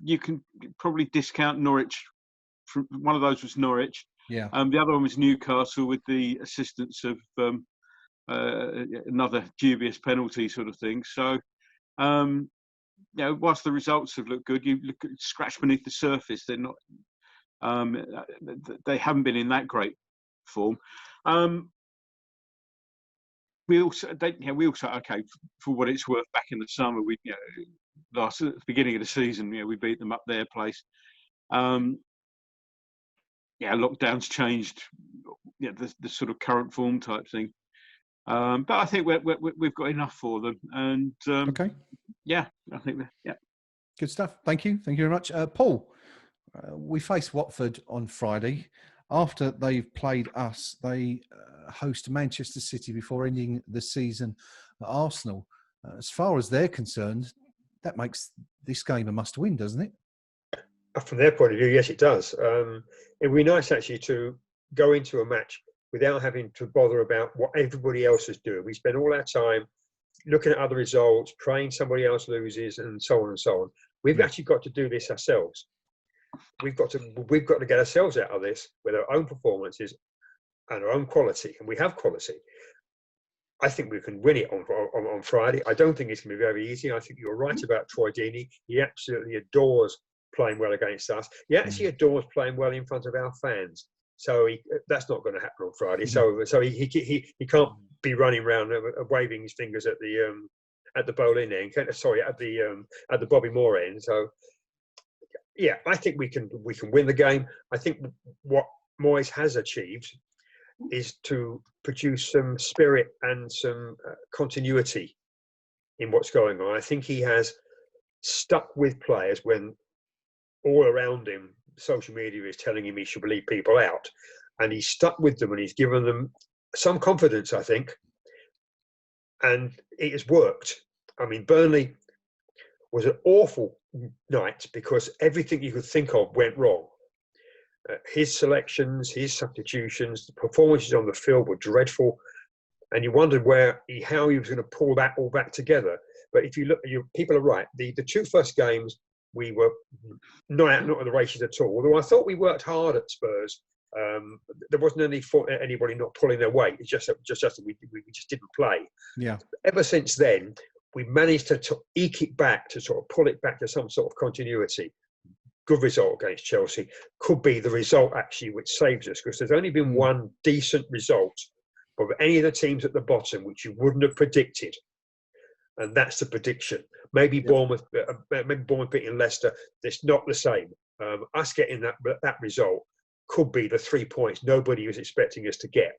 you can probably discount Norwich. One of those was Norwich. Yeah. The other one was Newcastle with the assistance of another dubious penalty sort of thing. So. Whilst the results have looked good, you look at scratch beneath the surface. They're not. They haven't been in that great form. We also okay, for what it's worth. Back in the summer, at the beginning of the season, we beat them up their place. Lockdowns changed. The sort of current form type thing. But I think we've got enough for them, and okay. Yeah, I think that. Yeah, good stuff. Thank you very much, Paul. We face Watford on Friday. After they've played us, they host Manchester City before ending the season at Arsenal. As far as they're concerned, that makes this game a must-win, doesn't it? From their point of view, yes, it does. It would be nice actually to go into a match without having to bother about what everybody else is doing. We spend all our time looking at other results, praying somebody else loses, and so on and so on. We've actually got to do this ourselves. We've got to get ourselves out of this with our own performances and our own quality, and we have quality. I think we can win it on Friday. I don't think it's going to be very easy. I think you're right about Troy Deeney. He absolutely adores playing well against us. He actually adores playing well in front of our fans. So that's not going to happen on Friday. So he can't be running around waving his fingers at the Boleyn end. Sorry, at the Bobby Moore end. So yeah, I think we can win the game. I think what Moyes has achieved is to produce some spirit and some continuity in what's going on. I think he has stuck with players when all around him social media is telling him he should leave people out, and he's stuck with them and he's given them some confidence, I think, and it has worked. I mean, Burnley was an awful night because everything you could think of went wrong. His selections, his substitutions, the performances on the field were dreadful, and you wondered how he was going to pull that all back together. But if you look, people are right. The 2 first games, we were not in the races at all. Although I thought we worked hard at Spurs. There wasn't anybody not pulling their weight. It's just that we just didn't play. Yeah. Ever since then, we managed to eke it back, to sort of pull it back to some sort of continuity. Good result against Chelsea could be the result actually which saves us, because there's only been one decent result but any of the teams at the bottom which you wouldn't have predicted. And that's the prediction. Maybe Bournemouth beating Leicester, it's not the same. Us getting that result could be the 3 points nobody was expecting us to get.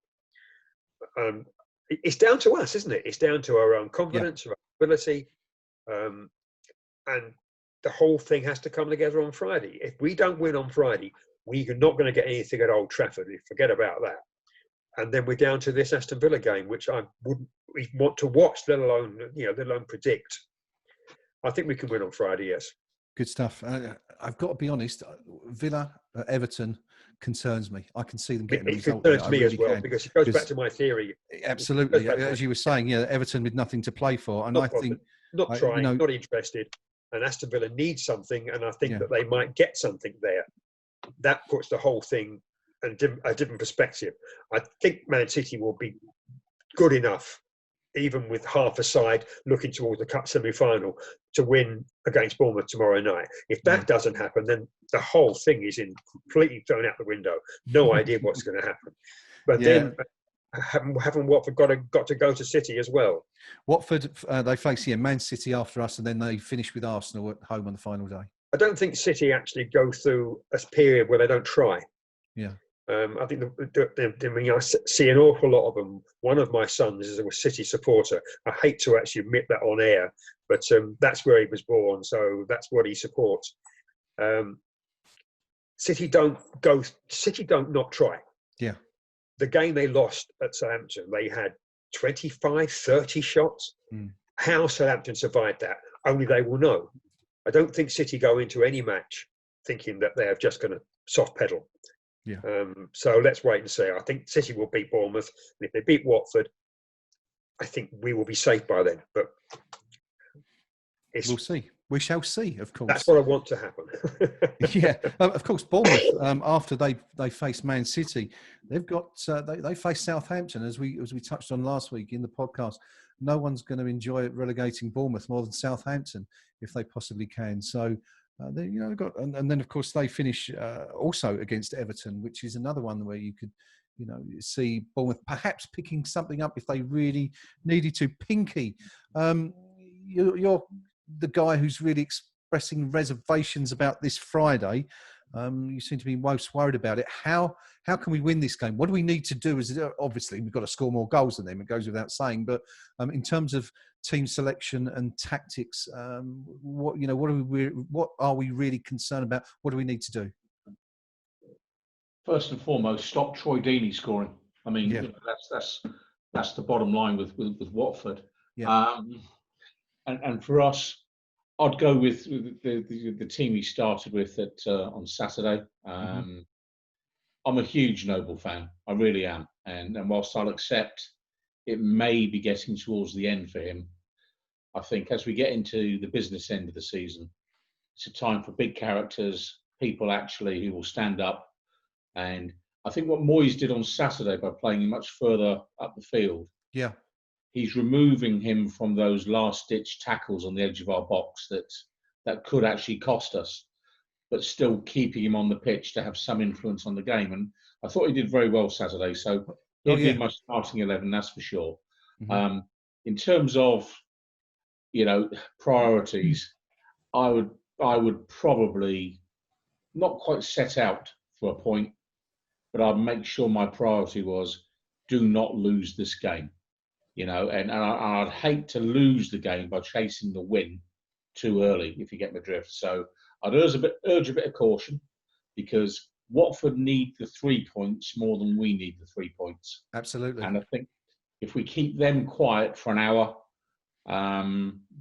It's down to us, isn't it? It's down to our own confidence, our ability, and the whole thing has to come together on Friday. If we don't win on Friday, we're not going to get anything at Old Trafford. Forget about that. And then we're down to this Aston Villa game, which I wouldn't even want to watch, let alone predict. I think we can win on Friday. Yes. Good stuff. I've got to be honest. Villa, Everton concerns me. I can see them getting a result. It concerns me as well because it goes back to my theory. Absolutely, as you were saying, Everton with nothing to play for, and not I bothered, think not trying, not interested. And Aston Villa needs something, and I think that they might get something there. That puts the whole thing in a different perspective. I think Man City will be good enough, even with half a side looking towards the Cup semi-final, to win against Bournemouth tomorrow night. If that doesn't happen, then the whole thing is completely thrown out the window. No idea what's going to happen. But then haven't Watford got to go to City as well? Watford, they face Man City after us, and then they finish with Arsenal at home on the final day. I don't think City actually go through a period where they don't try. Yeah. I think I see an awful lot of them. One of my sons is a City supporter. I hate to actually admit that on air, but that's where he was born, so that's what he supports. City don't not try. Yeah. The game they lost at Southampton, they had 25, 30 shots. How Southampton survived that, only they will know. I don't think City go into any match thinking that they're just going to soft pedal. Yeah. So let's wait and see. I think City will beat Bournemouth. And if they beat Watford, I think we will be safe by then. But we'll see. We shall see, of course. That's what I want to happen. Of course, Bournemouth, after they face Man City, they've got they face Southampton, as we touched on last week in the podcast. No one's going to enjoy relegating Bournemouth more than Southampton if they possibly can. So they've got, and then of course they finish also against Everton, which is another one where you could see Bournemouth perhaps picking something up if they really needed to. Pinky, you're the guy who's really expressing reservations about this Friday. You seem to be most worried about it. How can we win this game? What do we need to do? Obviously we've got to score more goals than them. It goes without saying. But in terms of team selection and tactics, what are we really concerned about? What do we need to do? First and foremost, stop Troy Deeney scoring. I mean, that's the bottom line with Watford. Yeah. And for us, I'd go with the team he started with on Saturday. I'm a huge Noble fan. I really am. And whilst I'll accept it may be getting towards the end for him, I think as we get into the business end of the season, it's a time for big characters, people actually who will stand up. And I think what Moyes did on Saturday by playing him much further up the field, he's removing him from those last-ditch tackles on the edge of our box that could actually cost us, but still keeping him on the pitch to have some influence on the game. And I thought he did very well Saturday. So he'll be my starting 11, that's for sure. In terms of priorities, I would probably not quite set out for a point, but I'd make sure my priority was do not lose this game. And I'd hate to lose the game by chasing the win too early, if you get my drift. So I'd urge a bit of caution, because Watford need the 3 points more than we need the 3 points. Absolutely. And I think if we keep them quiet for an hour,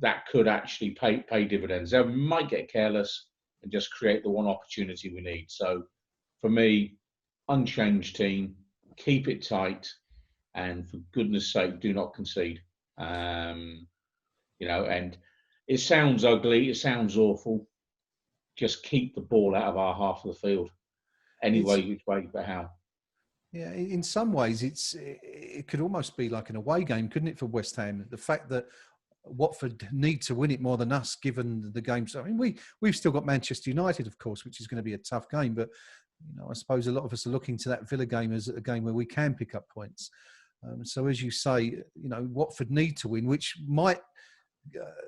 that could actually pay dividends. They might get careless and just create the one opportunity we need. So for me, unchanged team, keep it tight. And for goodness sake, do not concede. And it sounds ugly, it sounds awful. Just keep the ball out of our half of the field. Which way, but how? Yeah, in some ways, it could almost be like an away game, couldn't it, for West Ham? The fact that Watford need to win it more than us, given the games. I mean, we've still got Manchester United, of course, which is going to be a tough game. But I suppose a lot of us are looking to that Villa game as a game where we can pick up points. So as you say, Watford need to win, which might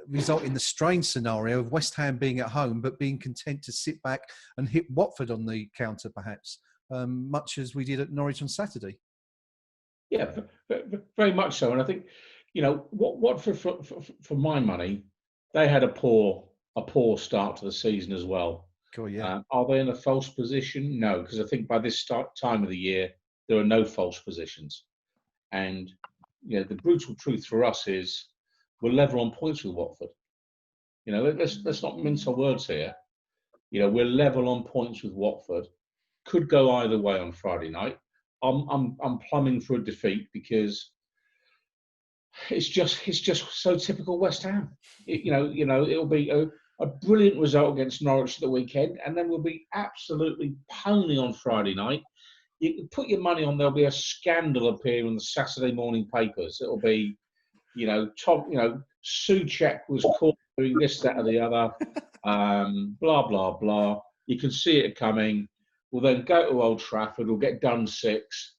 result in the strange scenario of West Ham being at home but being content to sit back and hit Watford on the counter, perhaps, much as we did at Norwich on Saturday. Yeah, very much so. And I think, Watford, for my money, they had a poor start to the season as well. Cool, yeah. Are they in a false position? No, because I think by this time of the year, there are no false positions. And, the brutal truth for us is we're level on points with Watford. Let's not mince our words here. We're level on points with Watford. Could go either way on Friday night. I'm plumbing for a defeat because it's just so typical West Ham. It'll be a brilliant result against Norwich at the weekend, and then we'll be absolutely pony on Friday night. You can put your money on there'll be a scandal appear in the Saturday morning papers. It'll be, Souček was caught doing this, that, or the other, blah, blah, blah. You can see it coming. We'll then go to Old Trafford. We'll get done 6,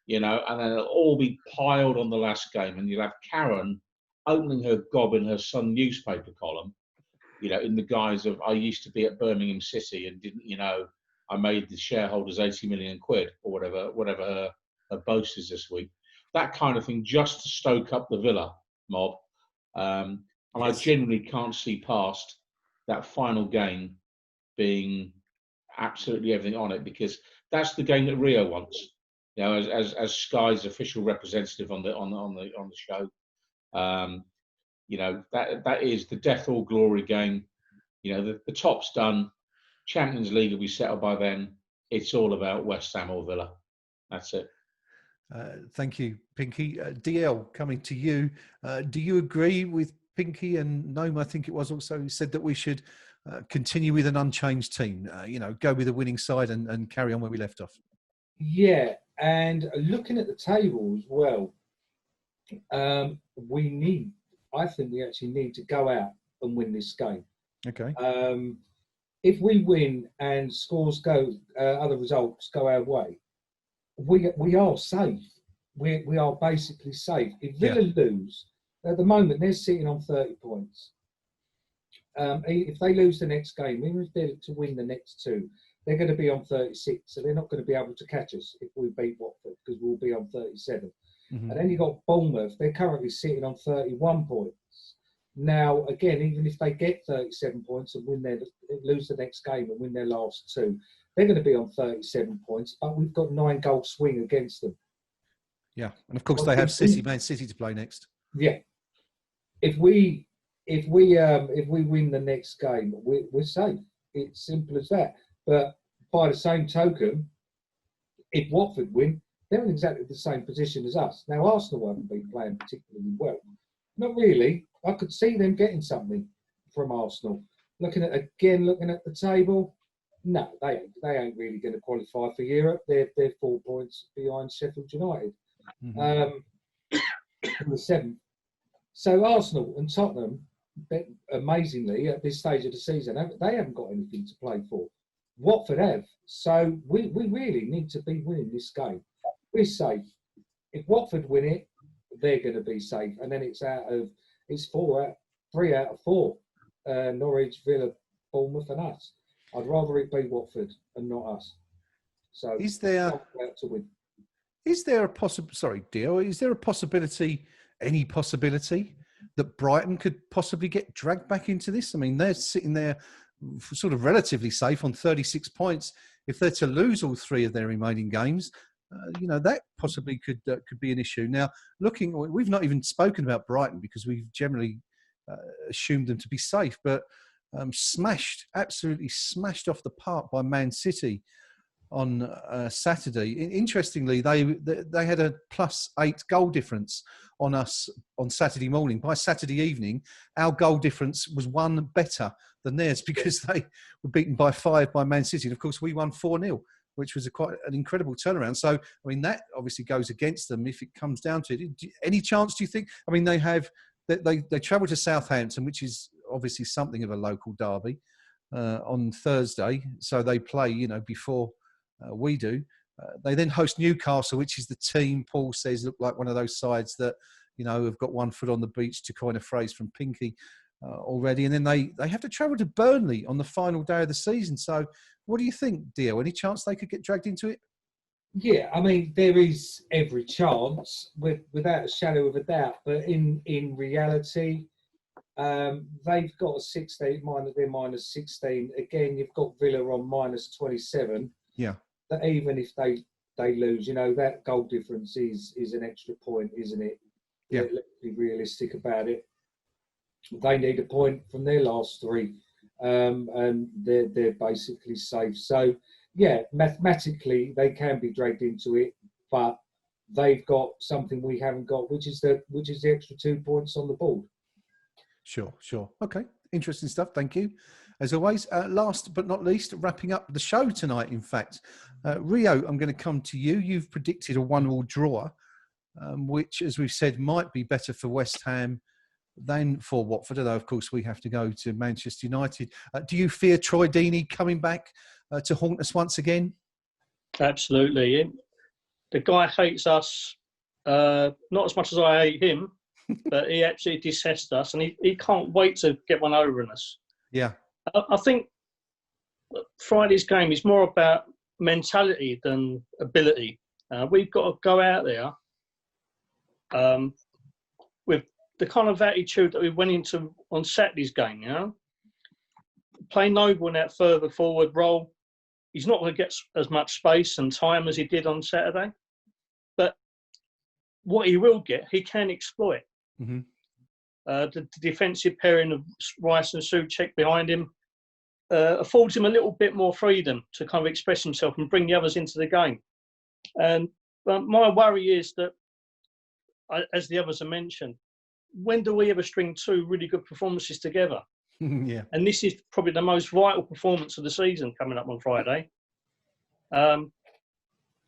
and then it'll all be piled on the last game. And you'll have Karen opening her gob in her Sun newspaper column, in the guise of, I used to be at Birmingham City and didn't, I made the shareholders 80 million quid or whatever her boast is this week. That kind of thing, just to stoke up the Villa mob. And I genuinely can't see past that final game being absolutely everything on it, because that's the game that Rio wants. As Sky's official representative on the show, that is the death or glory game. The top's done. Champions League will be settled by then. It's all about West Ham or Villa. That's it. Thank you, Pinky. DL, coming to you. Do you agree with Pinky and Gnome? I think it was also who said that we should continue with an unchanged team. Go with a winning side and carry on where we left off. Yeah, and looking at the table as well, I think we actually need to go out and win this game. Okay. If we win and scores go, other results go our way, we are safe. We are basically safe. If Villa lose, at the moment they're sitting on 30 points. If they lose the next game, even if they're to win the next 2, they're going to be on 36. So they're not going to be able to catch us if we beat Watford, because we'll be on 37. Mm-hmm. And then you've got Bournemouth. They're currently sitting on 31 points. Now, again, even if they get 37 points and lose the next game and win their last 2, they're going to be on 37 points. But we've got 9-goal swing against them. Yeah, and of course they have Man City to play next. Yeah, if we win the next game, we're safe. It's simple as that. But by the same token, if Watford win, they're in exactly the same position as us. Now, Arsenal haven't been playing particularly well. Not really. I could see them getting something from Arsenal. Looking at the table, no, they ain't really going to qualify for Europe. They're 4 points behind Sheffield United, in the 7th. So Arsenal and Tottenham, amazingly, at this stage of the season, they haven't got anything to play for. Watford have. So we really need to be winning this game. We're safe. If Watford win it, they're going to be safe. And then it's 3 out of 4. Norwich, Villa, Bournemouth and us. I'd rather it be Watford and not us. So is there a any possibility that Brighton could possibly get dragged back into this? I mean, they're sitting there sort of relatively safe on 36 points. If they're to lose all 3 of their remaining games, that possibly could be an issue. Now, we've not even spoken about Brighton because we've generally assumed them to be safe, but absolutely smashed off the park by Man City on Saturday. Interestingly, they had a +8 goal difference on us on Saturday morning. By Saturday evening, our goal difference was 1 better than theirs because they were beaten by 5 by Man City. And of course, we won 4-0, which was quite an incredible turnaround. So, I mean, that obviously goes against them if it comes down to it. Any chance, do you think? I mean, they travel to Southampton, which is obviously something of a local derby, on Thursday. So they play, before we do. They then host Newcastle, which is the team Paul says look like one of those sides that, have got one foot on the beach, to coin a phrase from Pinky already. And then they have to travel to Burnley on the final day of the season. So what do you think, Dio? Any chance they could get dragged into it? Yeah, I mean, there is every chance, without a shadow of a doubt. But in reality, they've got a 16, they're minus 16. Again, you've got Villa on minus 27. Yeah. That even if they lose, that goal difference is an extra point, isn't it? Yeah. Let's be realistic about it. They need a point from their last three, and they're basically safe. So, yeah, mathematically they can be dragged into it, but they've got something we haven't got, which is the extra 2 points on the board. Sure. Okay, interesting stuff. Thank you, as always. Last but not least, wrapping up the show tonight. In fact, Rio, I'm going to come to you. You've predicted a 1-1 draw, which, as we've said, might be better for West Ham than for Watford, although of course we have to go to Manchester United. Do you fear Troy Deeney coming back to haunt us once again? Absolutely. The guy hates us, not as much as I hate him, but he absolutely detests us, and he can't wait to get one over on us. Yeah. I think Friday's game is more about mentality than ability. We've got to go out there with the kind of attitude that we went into on Saturday's game, Play Noble in that further forward role. He's not going to get as much space and time as he did on Saturday. But what he will get, he can exploit. Mm-hmm. The defensive pairing of Rice and Souček behind him affords him a little bit more freedom to kind of express himself and bring the others into the game. And my worry is that, as the others have mentioned, when do we ever string two really good performances together? Yeah. And this is probably the most vital performance of the season coming up on Friday. And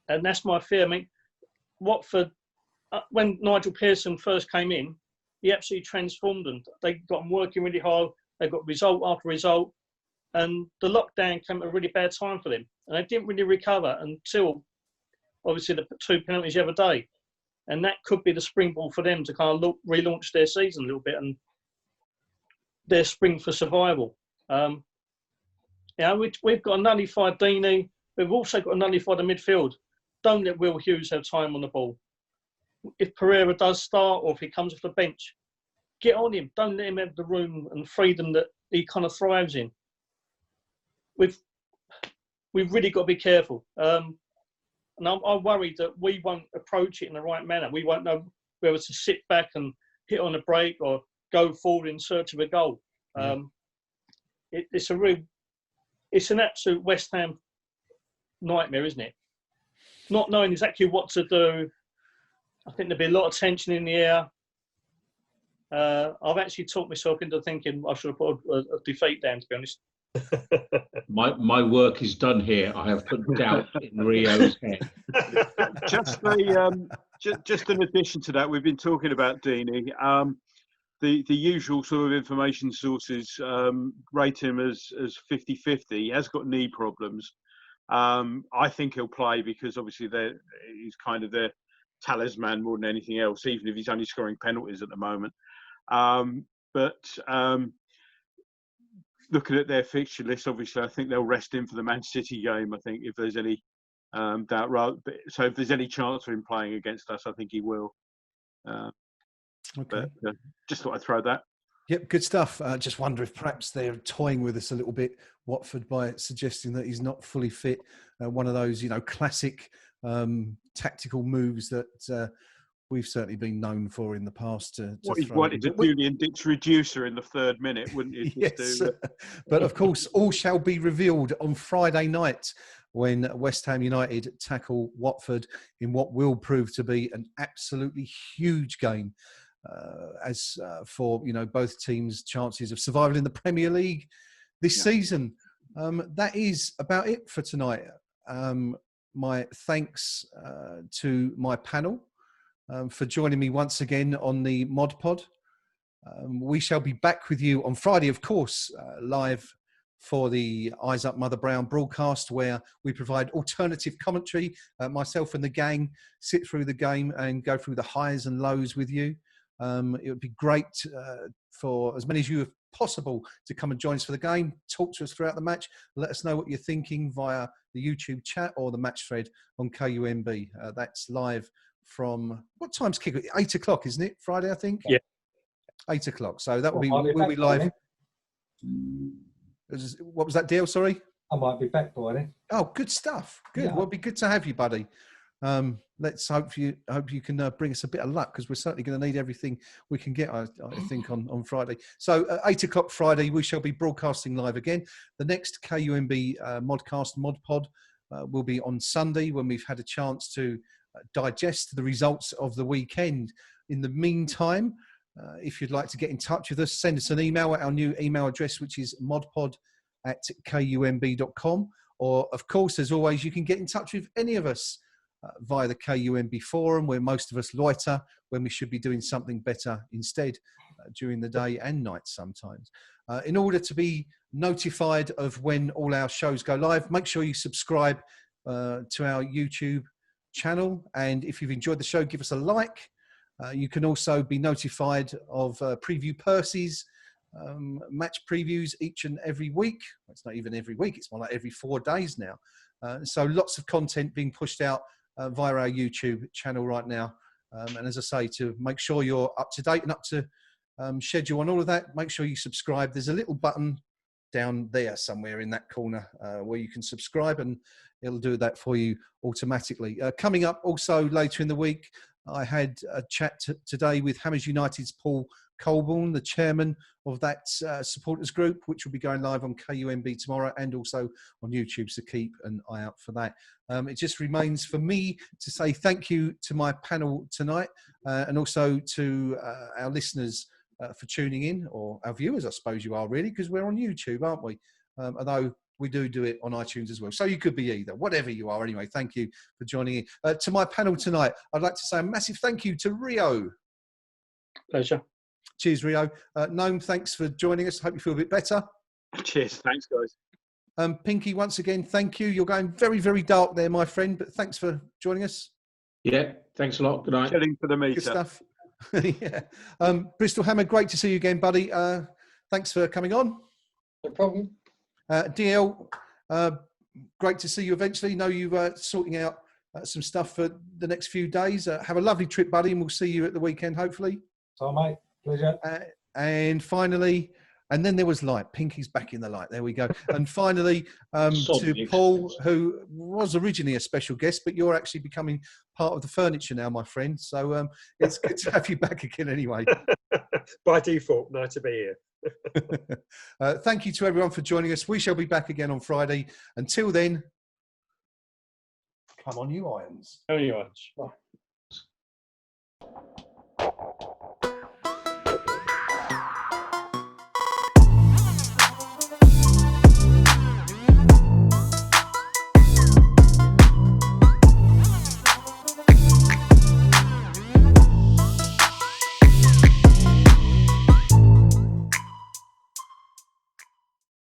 that's my fear. I mean, Watford, when Nigel Pearson first came in, he absolutely transformed them. They got them working really hard. They got result after result. And the lockdown came at a really bad time for them. And they didn't really recover until, obviously, the 2 penalties the other day. And that could be the springboard for them to kind of relaunch their season a little bit and their spring for survival. We've got a nullified Deeney. We've also got a nullified the midfield. Don't let Will Hughes have time on the ball. If Pereira does start or if he comes off the bench, get on him. Don't let him have the room and freedom that he kind of thrives in. We've really got to be careful. And I'm worried that we won't approach it in the right manner. We won't know whether to sit back and hit on a break or go forward in search of a goal. It's an absolute West Ham nightmare, isn't it? Not knowing exactly what to do. I think there'll be a lot of tension in the air. I've actually talked myself into thinking I should have put a defeat down, to be honest. My work is done here. I have put doubt in Rio's head. Just in addition to that, we've been talking about Deeney. The usual sort of information sources rate him as 50-50. He has got knee problems. I think he'll play because obviously he's kind of their talisman more than anything else, even if he's only scoring penalties at the moment. Looking at their fixture list, obviously, I think they'll rest him for the Man City game. I think if there's any doubt, so if there's any chance of him playing against us, I think he will. Okay. But just thought I'd throw that. Yep, good stuff. Just wonder if perhaps they're toying with us a little bit, Watford, by suggesting that he's not fully fit. One of those, classic tactical moves that we've certainly been known for in the past. What he wanted to do the Ditch reducer in the 3rd minute, wouldn't he? Yes, but of course, all shall be revealed on Friday night when West Ham United tackle Watford in what will prove to be an absolutely huge game. For both teams' chances of survival in the Premier League this season. That is about it for tonight. My thanks to my panel for joining me once again on the Mod Pod. We shall be back with you on Friday, of course, live for the Eyes Up Mother Brown broadcast, where we provide alternative commentary. Myself and the gang sit through the game and go through the highs and lows with you. It would be great for as many of you as possible to come and join us for the game, talk to us throughout the match, let us know what you're thinking via the YouTube chat or the match thread on KUMB. That's live from, what time's kick? 8 o'clock, isn't it? Friday, I think? Yeah. 8 o'clock. So that will be, we'll be live. What was that deal? Sorry? I might be back by then. Oh, good stuff. Good. Yeah. Well, it'll be good to have you, buddy. Let's hope you can bring us a bit of luck, because we're certainly going to need everything we can get, I think, on Friday. So at 8 o'clock Friday, we shall be broadcasting live again. The next KUMB modcast, modpod, will be on Sunday, when we've had a chance to digest the results of the weekend. In the meantime, if you'd like to get in touch with us, send us an email at our new email address, which is modpod@kumb.com. Or, of course, as always, you can get in touch with any of us via the KUMB Forum, where most of us loiter when we should be doing something better instead during the day and night sometimes. In order to be notified of when all our shows go live, make sure you subscribe to our YouTube channel. And if you've enjoyed the show, give us a like. You can also be notified of Preview Percy's match previews each and every week. It's not even every week, it's more like every 4 days now. So lots of content being pushed out via our YouTube channel right now. And as I say, to make sure you're up to date and up to schedule on all of that, make sure you subscribe. There's a little button down there somewhere in that corner where you can subscribe, and it'll do that for you automatically. Coming up also later in the week, I had a chat today with Hammers United's Paul Colborne, the chairman of that supporters group, which will be going live on KUMB tomorrow and also on YouTube, so keep an eye out for that. It just remains for me to say thank you to my panel tonight, and also to our listeners for tuning in, or our viewers, I suppose you are really, because we're on YouTube, aren't we? Although we do it on iTunes as well. So you could be either, whatever you are. Anyway, thank you for joining in. To my panel tonight, I'd like to say a massive thank you to Rio. Pleasure. Cheers, Rio. Gnome, thanks for joining us. Hope you feel a bit better. Cheers. Thanks, guys. Pinky, once again, thank you. You're going very, very dark there, my friend, but thanks for joining us. Yeah, thanks a lot. Good night. Chilling for the meter. Good stuff. Yeah. Bristol Hammer, great to see you again, buddy. Thanks for coming on. No problem. DL, great to see you eventually. Know you sorting out some stuff for the next few days. Have a lovely trip, buddy, and we'll see you at the weekend, hopefully. So, mate, pleasure. And finally, and then there was light. Pinky's back in the light. There we go. And finally, to Paul, who was originally a special guest, but you're actually becoming part of the furniture now, my friend. So it's good to have you back again anyway. By default, nice to be here. Thank you to everyone for joining us. We shall be back again on Friday. Until then, come on, you irons. Only irons. Oh.